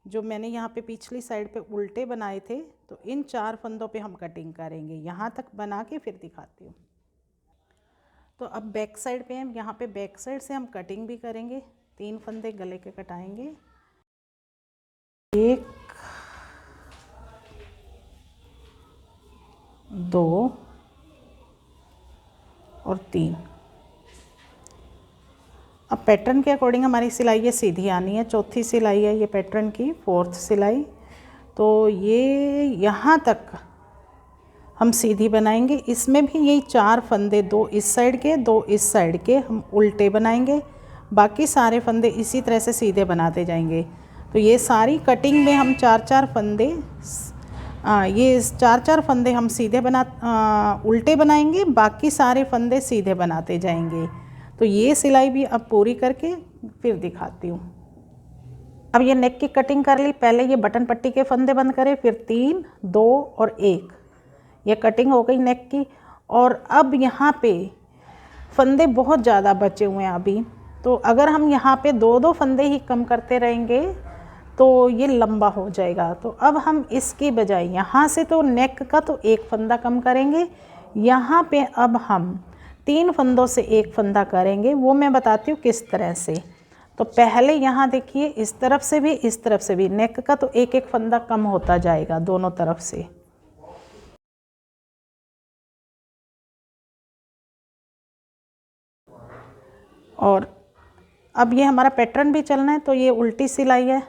जो मैंने यहाँ पे पिछली साइड पे उल्टे बनाए थे, तो इन 4 फंदों पे हम कटिंग करेंगे। यहाँ तक बना के फिर दिखाती हूँ। तो अब बैक साइड पे हम यहाँ पे बैक साइड से हम कटिंग भी करेंगे। 3 फंदे गले के कटाएंगे। 1 2 और 3। अब पैटर्न के अकॉर्डिंग हमारी सिलाई ये सीधी आनी है। चौथी सिलाई है ये पैटर्न की, 4th सिलाई। तो ये यहाँ तक हम सीधी बनाएंगे। इसमें भी यही 4 फंदे, 2 इस साइड के 2 इस साइड के, हम उल्टे बनाएंगे। बाकी सारे फंदे इसी तरह से सीधे बनाते जाएंगे। तो ये सारी कटिंग में हम 4-4 फंदे, ये 4-4 फंदे हम सीधे उल्टे बनाएंगे, बाकी सारे फंदे सीधे बनाते जाएंगे। तो ये सिलाई भी अब पूरी करके फिर दिखाती हूँ। अब ये नेक की कटिंग कर ली। पहले ये बटन पट्टी के फंदे बंद करें, फिर 3 2 और 1, ये कटिंग हो गई नेक की। और अब यहाँ पे फंदे बहुत ज़्यादा बचे हुए हैं अभी, तो अगर हम यहाँ पे 2-2 फंदे ही कम करते रहेंगे तो ये लंबा हो जाएगा। तो अब हम इसकी बजाय यहाँ से तो नेक का तो 1 फंदा कम करेंगे, यहाँ पे अब हम 3 फंदों से 1 फंदा करेंगे। वो मैं बताती हूँ किस तरह से। तो पहले यहाँ देखिए, इस तरफ से भी इस तरफ से भी नेक का तो 1-1 फंदा कम होता जाएगा दोनों तरफ से। और अब ये हमारा पैटर्न भी चलना है, तो ये उल्टी सिलाई है।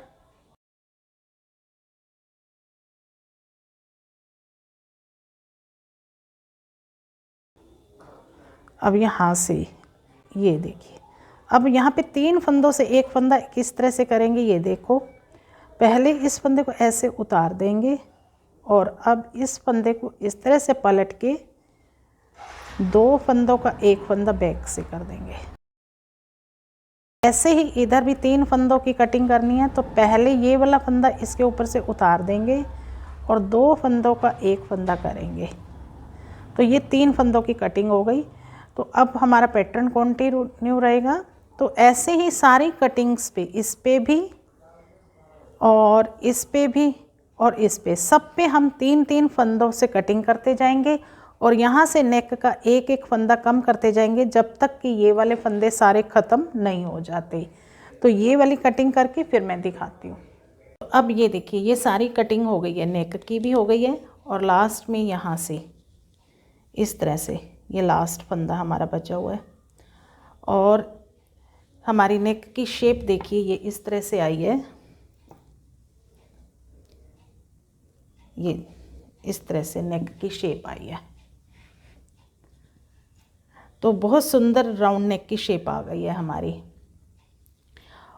अब यहाँ से ये देखिए, अब यहाँ पे 3 फंदों से 1 फंदा किस तरह से करेंगे ये देखो। पहले इस फंदे को ऐसे उतार देंगे, और अब इस फंदे को इस तरह से पलट के 2 फंदों का 1 फंदा बैक से कर देंगे। ऐसे ही इधर भी 3 फंदों की कटिंग करनी है। तो पहले ये वाला फंदा इसके ऊपर से उतार देंगे, और 2 फंदों का 1 फंदा करेंगे। तो ये 3 फंदों की कटिंग हो गई। तो अब हमारा पैटर्न कंटिन्यू रहेगा। तो ऐसे ही सारी कटिंग्स पे, इस पे भी और इस पे भी और इस पे, सब पे हम 3-3 फंदों से कटिंग करते जाएंगे, और यहाँ से नेक का 1-1 फंदा कम करते जाएंगे जब तक कि ये वाले फंदे सारे ख़त्म नहीं हो जाते। तो ये वाली कटिंग करके फिर मैं दिखाती हूँ। तो अब ये देखिए, ये सारी कटिंग हो गई है, नेक की भी हो गई है, और लास्ट में यहाँ से इस तरह से ये लास्ट फंदा हमारा बचा हुआ है। और हमारी नेक की शेप देखिए, ये इस तरह से आई है, ये इस तरह से नेक की शेप आई है। तो बहुत सुंदर राउंड नेक की शेप आ गई है हमारी।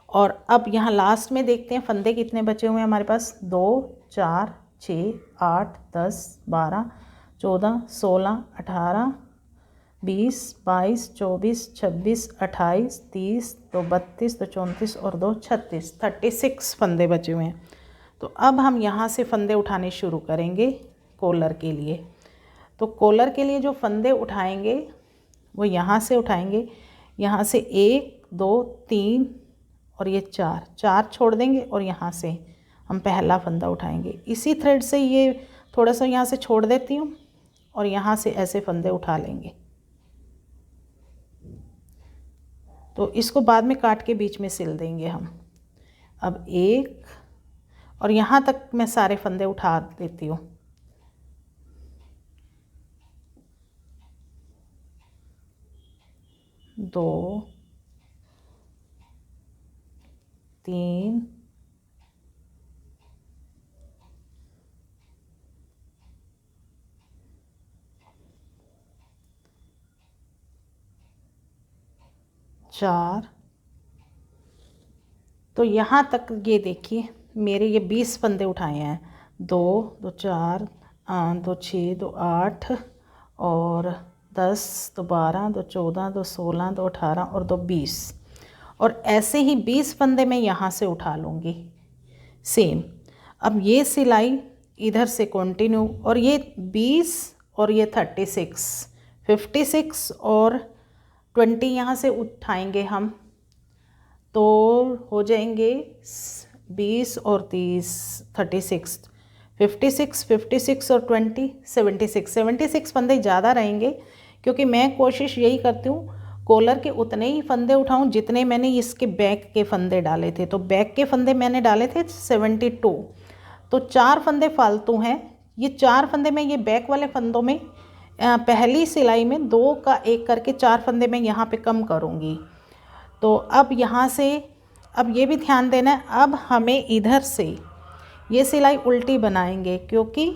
और अब यहाँ लास्ट में देखते हैं फंदे कितने बचे हुए हैं हमारे पास। 2 4 6 8 10 12 14 16 18 20 22 24 26 28 30 तो 32 तो 34 और 2 36, 36 फंदे बचे हुए हैं। तो अब हम यहाँ से फंदे उठाने शुरू करेंगे कॉलर के लिए। तो कॉलर के लिए जो फंदे उठाएंगे वो यहाँ से उठाएंगे, यहाँ से 1 2 3 और ये 4 छोड़ देंगे, और यहाँ से हम पहला फंदा उठाएंगे। इसी थ्रेड से ये थोड़ा सा यहाँ से छोड़ देती हूँ, और यहाँ से ऐसे फंदे उठा लेंगे। तो इसको बाद में काट के बीच में सिल देंगे हम। अब 1, और यहाँ तक मैं सारे फंदे उठा देती हूँ। 2 3, 4। तो यहाँ तक ये देखिए मेरे ये 20 फंदे उठाए हैं। 2 2 4 2 6 2 8 और 10 2 12 2 14 2 16 2 18 और 2 20। और ऐसे ही 20 फंदे मैं यहाँ से उठा लूँगी सेम। अब ये सिलाई इधर से कंटिन्यू, और ये 20 और ये 36, 56 और 20 यहाँ से उठाएंगे हम, तो हो जाएंगे 20 और 30, 36, 56, 56 और 20, 76। 76 फंदे ज़्यादा रहेंगे क्योंकि मैं कोशिश यही करती हूँ कॉलर के उतने ही फंदे उठाऊं जितने मैंने इसके बैक के फंदे डाले थे। तो बैक के फंदे मैंने डाले थे 72, तो 4 फंदे फालतू हैं। ये 4 फंदे में ये बैक वाले फंदों में पहली सिलाई में 2 का 1 करके 4 फंदे मैं यहाँ पे कम करूँगी। तो अब यहाँ से अब ये भी ध्यान देना है, अब हमें इधर से ये सिलाई उल्टी बनाएंगे क्योंकि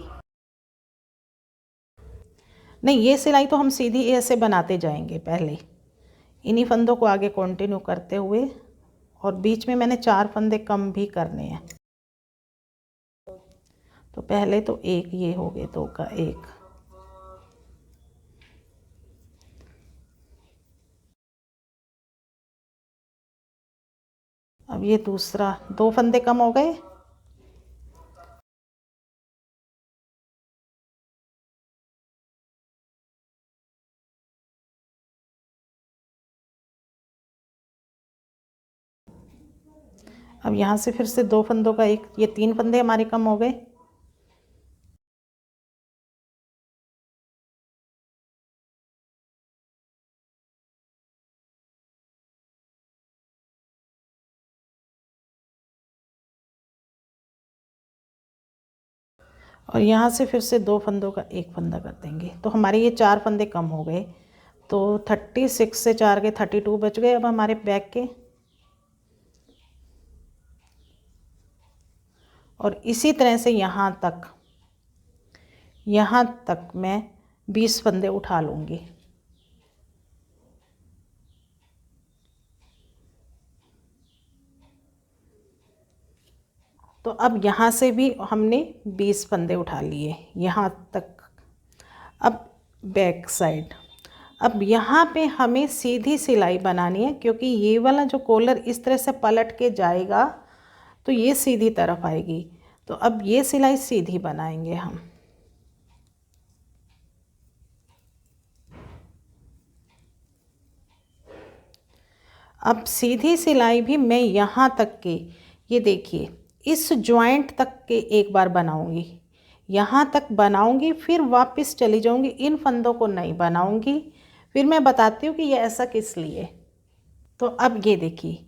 नहीं, ये सिलाई तो हम सीधी ऐसे बनाते जाएंगे पहले इन्हीं फंदों को आगे कंटिन्यू करते हुए, और बीच में मैंने 4 फंदे कम भी करने हैं। तो पहले तो एक ये हो गए, 2 का 1, अब ये दूसरा 2 फंदे कम हो गए। अब यहाँ से फिर से 2 फंदों का 1, ये 3 फंदे हमारे कम हो गए। और यहाँ से फिर से 2 फंदों का 1 फंदा कर देंगे, तो हमारे ये 4 फंदे कम हो गए। तो 36 से 4 के 32 बच गए अब हमारे बैक के। और इसी तरह से यहाँ तक मैं 20 फंदे उठा लूँगी। तो अब यहाँ से भी हमने 20 फंदे उठा लिए यहाँ तक। अब बैक साइड, अब यहाँ पे हमें सीधी सिलाई बनानी है क्योंकि ये वाला जो कॉलर इस तरह से पलट के जाएगा तो ये सीधी तरफ आएगी। तो अब ये सिलाई सीधी बनाएंगे हम। अब सीधी सिलाई भी मैं यहाँ तक के, ये देखिए इस जॉइंट तक के एक बार बनाऊंगी, यहाँ तक बनाऊंगी, फिर वापस चली जाऊंगी, इन फंदों को नहीं बनाऊंगी। फिर मैं बताती हूँ कि ये ऐसा किस लिए। तो अब ये देखिए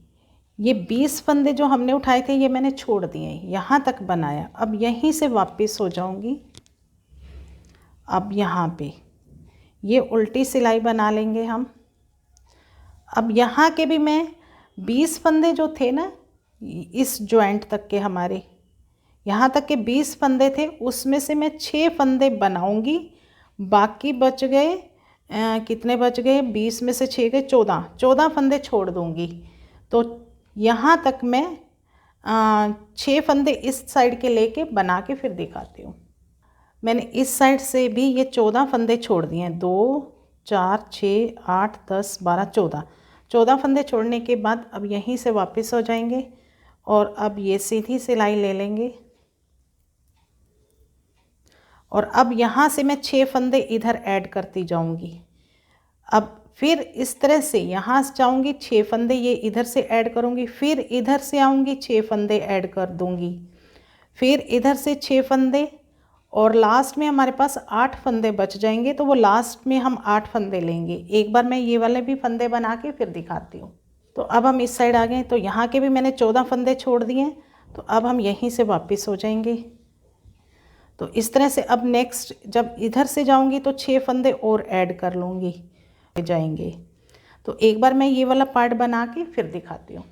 ये 20 फंदे जो हमने उठाए थे ये मैंने छोड़ दिए, यहाँ तक बनाया। अब यहीं से वापस हो जाऊंगी। अब यहाँ पे ये उल्टी सिलाई बना लेंगे हम। अब यहाँ के भी मैं 20 फंदे जो थे ना इस जॉइंट तक के, हमारे यहाँ तक के 20 फंदे थे, उसमें से मैं 6 फंदे बनाऊंगी। बाकी बच गए कितने बच गए, 20 में से 6 गए 14 फंदे छोड़ दूंगी। तो यहाँ तक मैं 6 फंदे इस साइड के लेके बना के फिर दिखाती हूँ। मैंने इस साइड से भी ये 14 फंदे छोड़ दिए हैं। 2 4 6 8 10 12 14 फंदे छोड़ने के बाद अब यहीं से वापस हो जाएंगे और अब ये सीधी सिलाई ले लेंगे। और अब यहाँ से मैं 6 फंदे इधर ऐड करती जाऊँगी। अब फिर इस तरह से यहाँ से जाऊँगी, 6 फंदे ये इधर से ऐड करूँगी, फिर इधर से आऊँगी 6 फंदे ऐड कर दूँगी, फिर इधर से 6 फंदे, और लास्ट में हमारे पास 8 फंदे बच जाएंगे। तो वो लास्ट में हम 8 फंदे लेंगे। एक बार मैं ये वाले भी फंदे बना के फिर दिखाती हूँ। तो अब हम इस साइड आ गए, तो यहाँ के भी मैंने 14 फंदे छोड़ दिए। तो अब हम यहीं से वापस हो जाएंगे। तो इस तरह से अब नेक्स्ट जब इधर से जाऊँगी तो 6 फंदे और ऐड कर लूँगी जाएंगे। तो एक बार मैं ये वाला पार्ट बना के फिर दिखाती हूँ।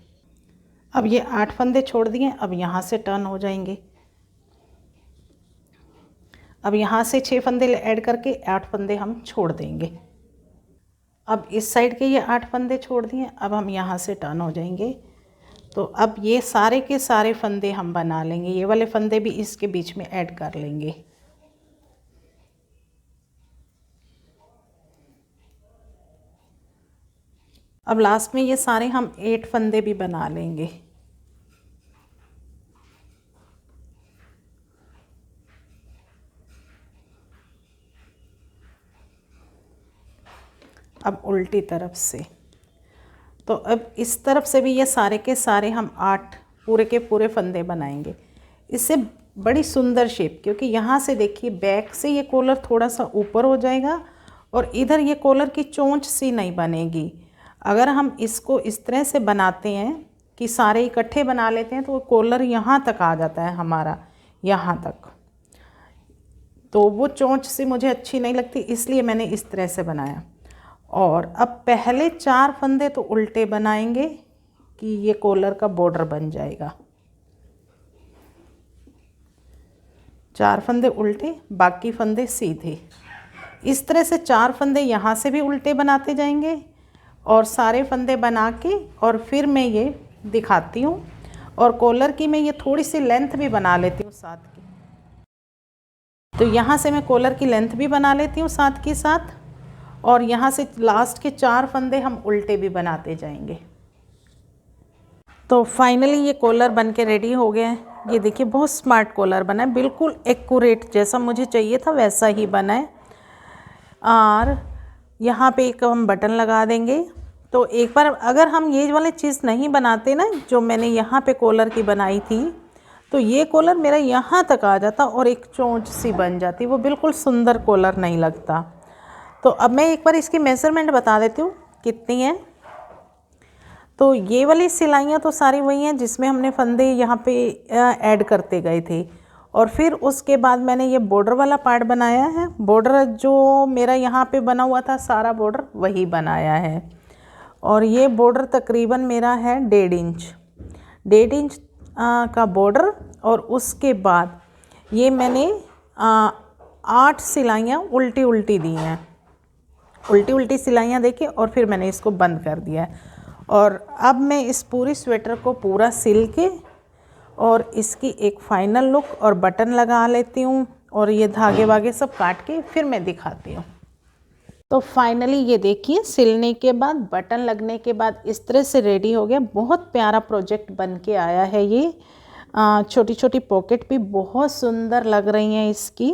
अब ये 8 फंदे छोड़ दिए, अब यहाँ से टर्न हो जाएंगे। अब यहाँ से 6 फंदे ऐड करके 8 फंदे हम छोड़ देंगे। अब इस साइड के ये 8 फंदे छोड़ दिए, अब हम यहाँ से टर्न हो जाएंगे। तो अब ये सारे के सारे फंदे हम बना लेंगे, ये वाले फंदे भी इसके बीच में ऐड कर लेंगे। अब लास्ट में ये सारे हम 8 फंदे भी बना लेंगे। अब उल्टी तरफ से, तो अब इस तरफ से भी ये सारे के सारे हम 8 पूरे के पूरे फंदे बनाएंगे। इससे बड़ी सुंदर शेप, क्योंकि यहाँ से देखिए बैक से ये कॉलर थोड़ा सा ऊपर हो जाएगा और इधर ये कॉलर की चोंच सी नहीं बनेगी। अगर हम इसको इस तरह से बनाते हैं कि सारे इकट्ठे बना लेते हैं तो वो कॉलर यहाँ तक आ जाता है हमारा, यहाँ तक, तो वो चोंच सी मुझे अच्छी नहीं लगती, इसलिए मैंने इस तरह से बनाया। और अब पहले 4 फंदे तो उल्टे बनाएंगे कि ये कॉलर का बॉर्डर बन जाएगा। 4 फंदे उल्टे, बाकी फंदे सीधे। इस तरह से 4 फंदे यहाँ से भी उल्टे बनाते जाएंगे और सारे फंदे बना के, और फिर मैं ये दिखाती हूँ। और कॉलर की मैं ये थोड़ी सी लेंथ भी बना लेती हूँ साथ की, तो यहाँ से मैं कॉलर की लेंथ भी बना लेती हूँ साथ के साथ। और यहाँ से लास्ट के 4 फंदे हम उल्टे भी बनाते जाएंगे। तो फाइनली ये कॉलर बन के रेडी हो गया है। ये देखिए बहुत स्मार्ट कॉलर बना है, बिल्कुल एक्यूरेट, जैसा मुझे चाहिए था वैसा ही बना है। और यहाँ पे एक हम बटन लगा देंगे। तो एक बार अगर हम ये वाली चीज़ नहीं बनाते ना, जो मैंने यहाँ पे कॉलर की बनाई थी, तो ये कॉलर मेरा यहाँ तक आ जाता और एक चोंच सी बन जाती, वो बिल्कुल सुंदर कॉलर नहीं लगता। तो अब मैं एक बार इसकी मेज़रमेंट बता देती हूँ कितनी है। तो ये वाली सिलाइयाँ तो सारी वही हैं जिसमें हमने फंदे यहाँ पे ऐड करते गए थे। और फिर उसके बाद मैंने ये बॉर्डर वाला पार्ट बनाया है। बॉर्डर जो मेरा यहाँ पे बना हुआ था, सारा बॉर्डर वही बनाया है। और ये बॉर्डर तकरीबन मेरा है 1.5 इंच, 1.5 इंच का बॉर्डर। और उसके बाद ये मैंने 8 सिलाइयाँ उल्टी उल्टी दी हैं, उल्टी उल्टी सिलाइयाँ देके, और फिर मैंने इसको बंद कर दिया है। और अब मैं इस पूरी स्वेटर को पूरा सिल के और इसकी एक फाइनल लुक और बटन लगा लेती हूँ, और ये धागे वागे सब काट के फिर मैं दिखाती हूँ। तो फाइनली ये देखिए सिलने के बाद, बटन लगने के बाद इस तरह से रेडी हो गया। बहुत प्यारा प्रोजेक्ट बन के आया है ये। छोटी छोटी पॉकेट भी बहुत सुंदर लग रही हैं इसकी।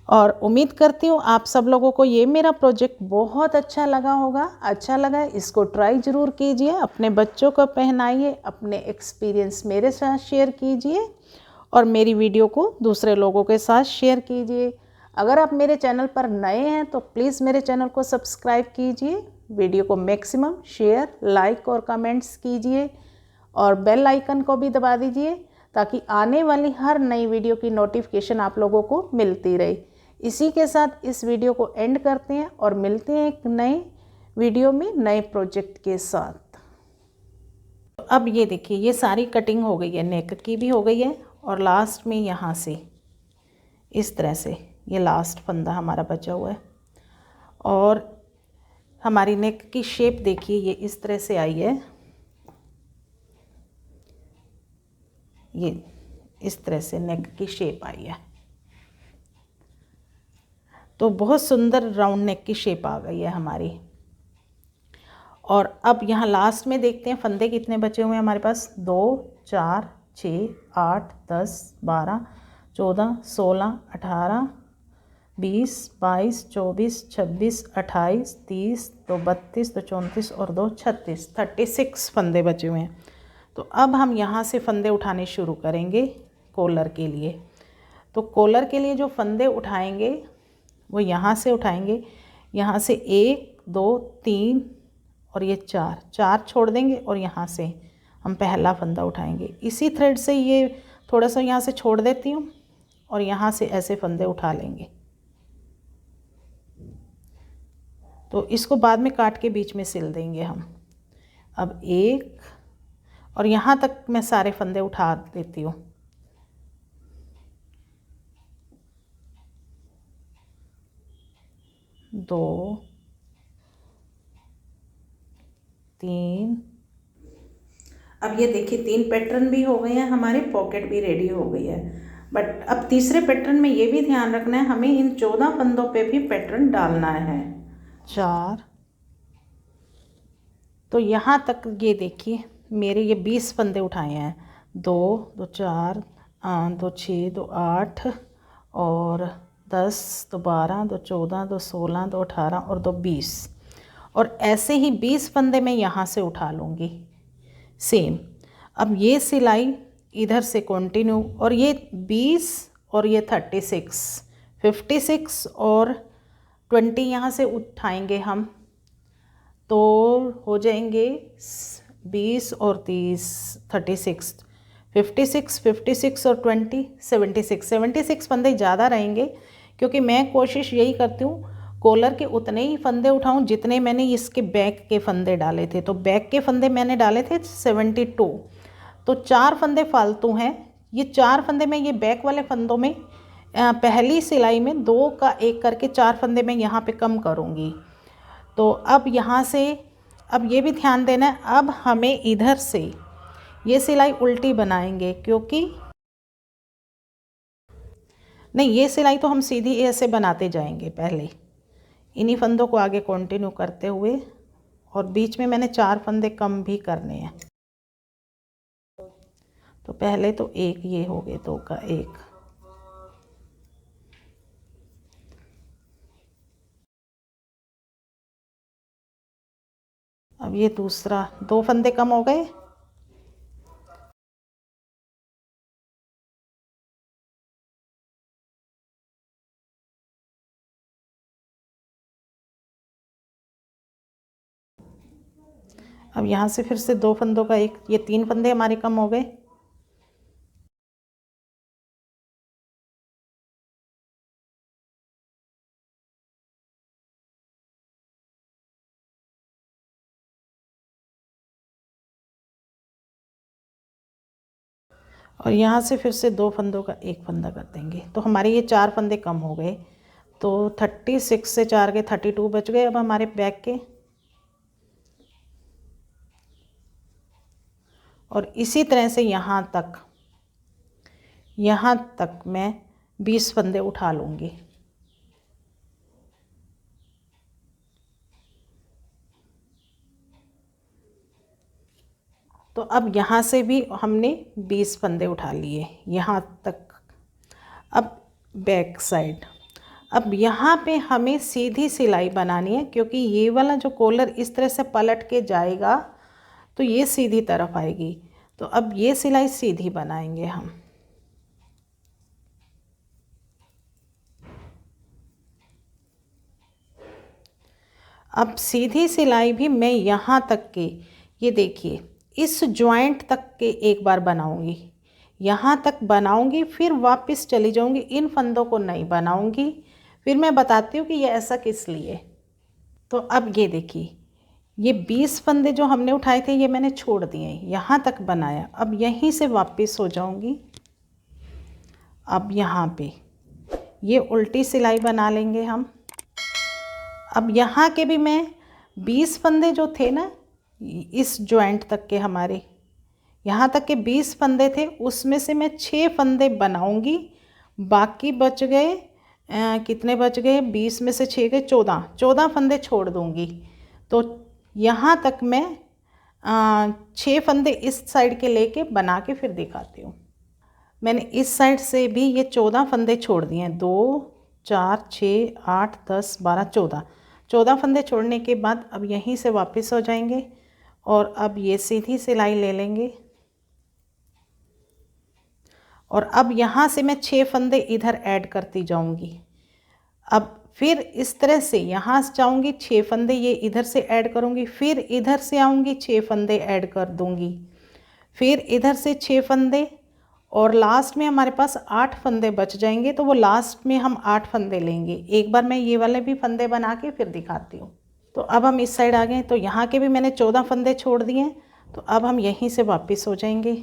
और उम्मीद करती हूँ आप सब लोगों को ये मेरा प्रोजेक्ट बहुत अच्छा लगा होगा। अच्छा लगा इसको ट्राई ज़रूर कीजिए, अपने बच्चों को पहनाइए, अपने एक्सपीरियंस मेरे साथ शेयर कीजिए और मेरी वीडियो को दूसरे लोगों के साथ शेयर कीजिए। अगर आप मेरे चैनल पर नए हैं तो प्लीज़ मेरे चैनल को सब्सक्राइब कीजिए, वीडियो को मैक्सिमम शेयर, लाइक और कमेंट्स कीजिए, और बेल आइकन को भी दबा दीजिए ताकि आने वाली हर नई वीडियो की नोटिफिकेशन आप लोगों को मिलती रहे। इसी के साथ इस वीडियो को एंड करते हैं और मिलते हैं एक नए वीडियो में नए प्रोजेक्ट के साथ। तो अब ये देखिए ये सारी कटिंग हो गई है, नेक की भी हो गई है, और लास्ट में यहाँ से इस तरह से ये लास्ट फंदा हमारा बचा हुआ है। और हमारी नेक की शेप देखिए ये इस तरह से आई है, ये इस तरह से नेक की शेप आई है। तो बहुत सुंदर राउंड नेक की शेप आ गई है हमारी। और अब यहाँ लास्ट में देखते हैं फंदे कितने बचे हुए हैं हमारे पास। 2 4 6 8 10 12 14 16 18 20 22 24 26 28 30 तो 32 तो 34 और 2 36, 36 फंदे बचे हुए हैं। तो अब हम यहाँ से फंदे उठाने शुरू करेंगे कॉलर के लिए। तो कॉलर के लिए जो फंदे उठाएंगे वो यहाँ से उठाएंगे, यहाँ से 1 2 3 और ये 4 छोड़ देंगे, और यहाँ से हम पहला फंदा उठाएंगे। इसी थ्रेड से ये थोड़ा सा यहाँ से छोड़ देती हूँ और यहाँ से ऐसे फंदे उठा लेंगे। तो इसको बाद में काट के बीच में सिल देंगे हम। अब एक, और यहाँ तक मैं सारे फंदे उठा देती हूँ। दो, तीन। अब ये देखिए 3 पैटर्न भी हो गए हैं हमारे, पॉकेट भी रेडी हो गई है। बट अब तीसरे पैटर्न में ये भी ध्यान रखना है, हमें इन 14 फंदों पे भी पैटर्न डालना है। 4, तो यहाँ तक ये देखिए मेरे ये 20 फंदे उठाए हैं। 2 2 4 2 6 2 8 और 10 2 12 2 14 2 16 2 18 और 2 20, और ऐसे ही 20 फंदे मैं यहाँ से उठा लूँगी सेम। अब ये सिलाई इधर से कंटिन्यू, और ये 20 और ये 36, 56 और 20 यहाँ से उठाएंगे हम, तो हो जाएंगे 20 और 30, 36, 56, 56 और 20, 76। 76 फंदे ज़्यादा रहेंगे, क्योंकि मैं कोशिश यही करती हूँ कॉलर के उतने ही फंदे उठाऊं जितने मैंने इसके बैक के फंदे डाले थे। तो बैक के फंदे मैंने डाले थे 72, तो 4 फंदे फालतू हैं। ये 4 फंदे में ये बैक वाले फंदों में पहली सिलाई में 2 का 1 करके 4 फंदे मैं यहाँ पे कम करूँगी। तो अब यहाँ से, अब ये भी ध्यान देना है, अब हमें इधर से ये सिलाई उल्टी बनाएंगे, क्योंकि नहीं, ये सिलाई तो हम सीधी ऐसे बनाते जाएंगे पहले, इन्हीं फंदों को आगे कंटिन्यू करते हुए, और बीच में मैंने 4 फंदे कम भी करने हैं। तो पहले तो एक ये हो गए, 2 का 1, अब ये दूसरा 2 फंदे कम हो गए। अब यहाँ से फिर से 2 फंदों का 1, ये 3 फंदे हमारे कम हो गए। और यहाँ से फिर से 2 फंदों का 1 फंदा कर देंगे, तो हमारे ये 4 फंदे कम हो गए। तो 36 से 4 के 32 बच गए अब हमारे बैक के। और इसी तरह से यहाँ तक मैं 20 फंदे उठा लूँगी। तो अब यहाँ से भी हमने 20 फंदे उठा लिए यहाँ तक। अब बैक साइड, अब यहाँ पे हमें सीधी सिलाई बनानी है, क्योंकि ये वाला जो कॉलर इस तरह से पलट के जाएगा तो ये सीधी तरफ आएगी। तो अब ये सिलाई सीधी बनाएंगे हम। अब सीधी सिलाई भी मैं यहाँ तक के, ये देखिए इस जॉइंट तक के एक बार बनाऊंगी, यहाँ तक बनाऊंगी, फिर वापस चली जाऊंगी, इन फंदों को नहीं बनाऊंगी। फिर मैं बताती हूँ कि ये ऐसा किस लिए। तो अब ये देखिए ये 20 फंदे जो हमने उठाए थे ये मैंने छोड़ दिए, यहाँ तक बनाया। अब यहीं से वापस हो जाऊंगी। अब यहाँ पे ये उल्टी सिलाई बना लेंगे हम। अब यहाँ के भी मैं 20 फंदे जो थे ना इस जॉइंट तक के, हमारे यहाँ तक के 20 फंदे थे, उसमें से मैं 6 फंदे बनाऊंगी। बाकी बच गए कितने बच गए, 20 में से 6 गए 14 फंदे छोड़ दूंगी। तो यहाँ तक मैं 6 फंदे इस साइड के लेके बना के फिर दिखाती हूँ। मैंने इस साइड से भी ये 14 फंदे छोड़ दिए हैं, 2 4 6 8 10 12 14 फंदे छोड़ने के बाद अब यहीं से वापस हो जाएंगे, और अब ये सीधी सिलाई ले लेंगे। और अब यहाँ से मैं 6 फंदे इधर ऐड करती जाऊँगी। अब फिर इस तरह से यहाँ जाऊँगी, 6 फंदे ये इधर से ऐड करूँगी, फिर इधर से आऊँगी 6 फंदे ऐड कर दूँगी, फिर इधर से 6 फंदे, और लास्ट में हमारे पास 8 फंदे बच जाएंगे। तो वो लास्ट में हम 8 फंदे लेंगे। एक बार मैं ये वाले भी फंदे बना के फिर दिखाती हूँ। तो अब हम इस साइड आ गए, तो यहाँ के भी मैंने 14 फंदे छोड़ दिए हैं। तो अब हम यहीं से वापस हो जाएंगे।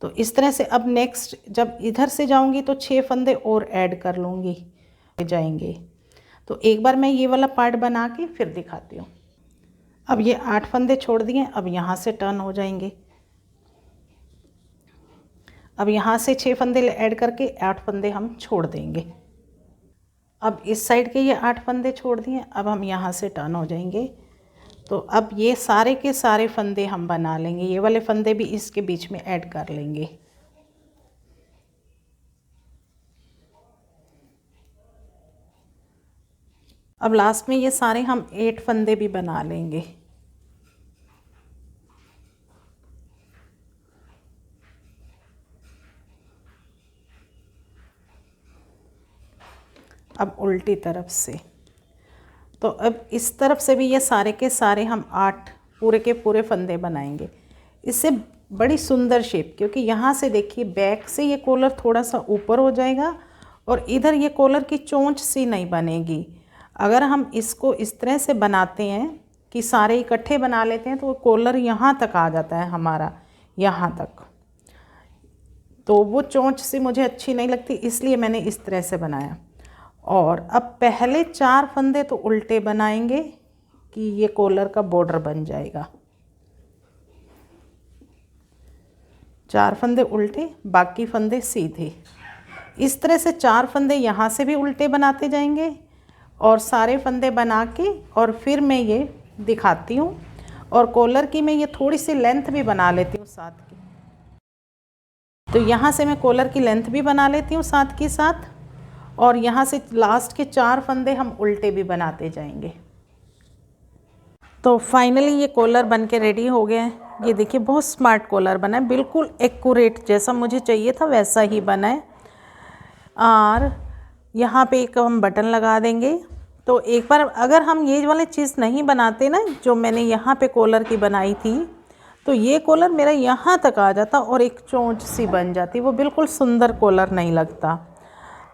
तो इस तरह से अब नेक्स्ट जब इधर से जाऊंगी तो 6 फंदे और ऐड कर लूँगी जाएंगे। तो एक बार मैं ये वाला पार्ट बना के फिर दिखाती हूँ। अब ये 8 फंदे छोड़ दिए, अब यहाँ से टर्न हो जाएंगे। अब यहाँ से 6 फंदे ऐड करके 8 फंदे हम छोड़ देंगे। अब इस साइड के ये 8 फंदे छोड़ दिए, अब हम यहाँ से टर्न हो जाएंगे। तो अब ये सारे के सारे फंदे हम बना लेंगे, ये वाले फंदे भी इसके बीच में ऐड कर लेंगे। अब लास्ट में ये सारे हम 8 फंदे भी बना लेंगे। अब उल्टी तरफ से, तो अब इस तरफ से भी ये सारे के सारे हम 8 पूरे के पूरे फंदे बनाएंगे। इससे बड़ी सुंदर शेप, क्योंकि यहाँ से देखिए बैक से ये कॉलर थोड़ा सा ऊपर हो जाएगा और इधर ये कॉलर की चोंच सी नहीं बनेगी। अगर हम इसको इस तरह से बनाते हैं कि सारे इकट्ठे बना लेते हैं तो वो कॉलर यहाँ तक आ जाता है हमारा, यहाँ तक। तो वो चोंच सी मुझे अच्छी नहीं लगती, इसलिए मैंने इस तरह से बनाया। और अब पहले 4 फंदे तो उल्टे बनाएंगे कि ये कॉलर का बॉर्डर बन जाएगा। 4 फंदे उल्टे, बाकी फंदे सीधे। इस तरह से 4 फंदे यहाँ से भी उल्टे बनाते जाएंगे और सारे फंदे बना के और फिर मैं ये दिखाती हूँ। और कॉलर की मैं ये थोड़ी सी लेंथ भी बना लेती हूँ साथ की। तो यहाँ से मैं कॉलर की लेंथ भी बना लेती हूँ साथ के साथ, और यहाँ से लास्ट के 4 फंदे हम उल्टे भी बनाते जाएंगे। तो फाइनली ये कॉलर बन के रेडी हो गया है। ये देखिए बहुत स्मार्ट कॉलर बना है, बिल्कुल एक्यूरेट, जैसा मुझे चाहिए था वैसा ही बना है। और यहाँ पे एक हम बटन लगा देंगे। तो एक बार अगर हम ये वाली चीज़ नहीं बनाते ना, जो मैंने यहाँ पे कॉलर की बनाई थी, तो ये कॉलर मेरा यहाँ तक आ जाता और एक चोंच सी बन जाती, वो बिल्कुल सुंदर कॉलर नहीं लगता।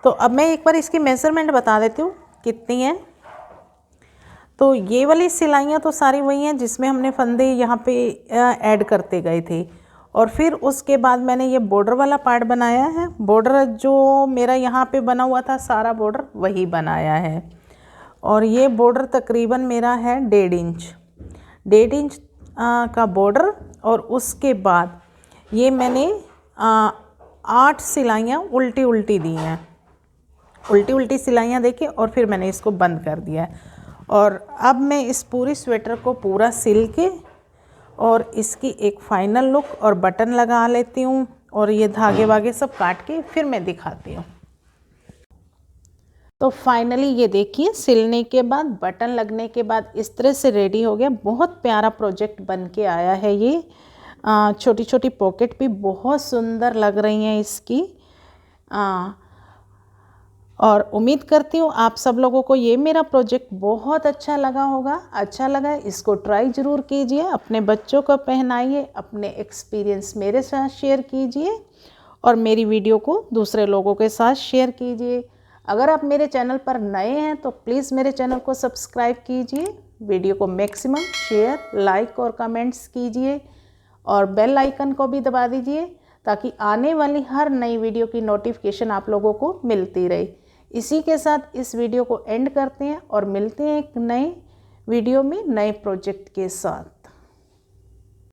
तो अब मैं एक बार इसकी मेज़रमेंट बता देती हूँ कितनी है। तो ये वाली सिलाइयाँ तो सारी वही हैं जिसमें हमने फंदे यहाँ पे ऐड करते गए थे। और फिर उसके बाद मैंने ये बॉर्डर वाला पार्ट बनाया है। बॉर्डर जो मेरा यहाँ पे बना हुआ था सारा बॉर्डर वही बनाया है। और ये बॉर्डर तकरीबन मेरा है 1.5 इंच का बॉर्डर। और उसके बाद ये मैंने 8 सिलाइयाँ उल्टी उल्टी दी हैं, उल्टी उल्टी सिलाइयाँ देके और फिर मैंने इसको बंद कर दिया है। और अब मैं इस पूरी स्वेटर को पूरा सिल के और इसकी एक फाइनल लुक और बटन लगा लेती हूँ, और ये धागे वागे सब काट के फिर मैं दिखाती हूँ। तो फाइनली ये देखिए सिलने के बाद, बटन लगने के बाद इस तरह से रेडी हो गया। बहुत प्यारा प्रोजेक्ट बन के आया है ये। छोटी छोटी पॉकेट भी बहुत सुंदर लग रही हैं इसकी। और उम्मीद करती हूँ आप सब लोगों को ये मेरा प्रोजेक्ट बहुत अच्छा लगा होगा। अच्छा लगा इसको ट्राई ज़रूर कीजिए, अपने बच्चों को पहनाइए, अपने एक्सपीरियंस मेरे साथ शेयर कीजिए और मेरी वीडियो को दूसरे लोगों के साथ शेयर कीजिए। अगर आप मेरे चैनल पर नए हैं तो प्लीज़ मेरे चैनल को सब्सक्राइब कीजिए, वीडियो को मैक्सिमम शेयर, लाइक और कमेंट्स कीजिए और बेल आइकन को भी दबा दीजिए ताकि आने वाली हर नई वीडियो की नोटिफिकेशन आप लोगों को मिलती रहे। इसी के साथ इस वीडियो को एंड करते हैं और मिलते हैं एक नए वीडियो में नए प्रोजेक्ट के साथ।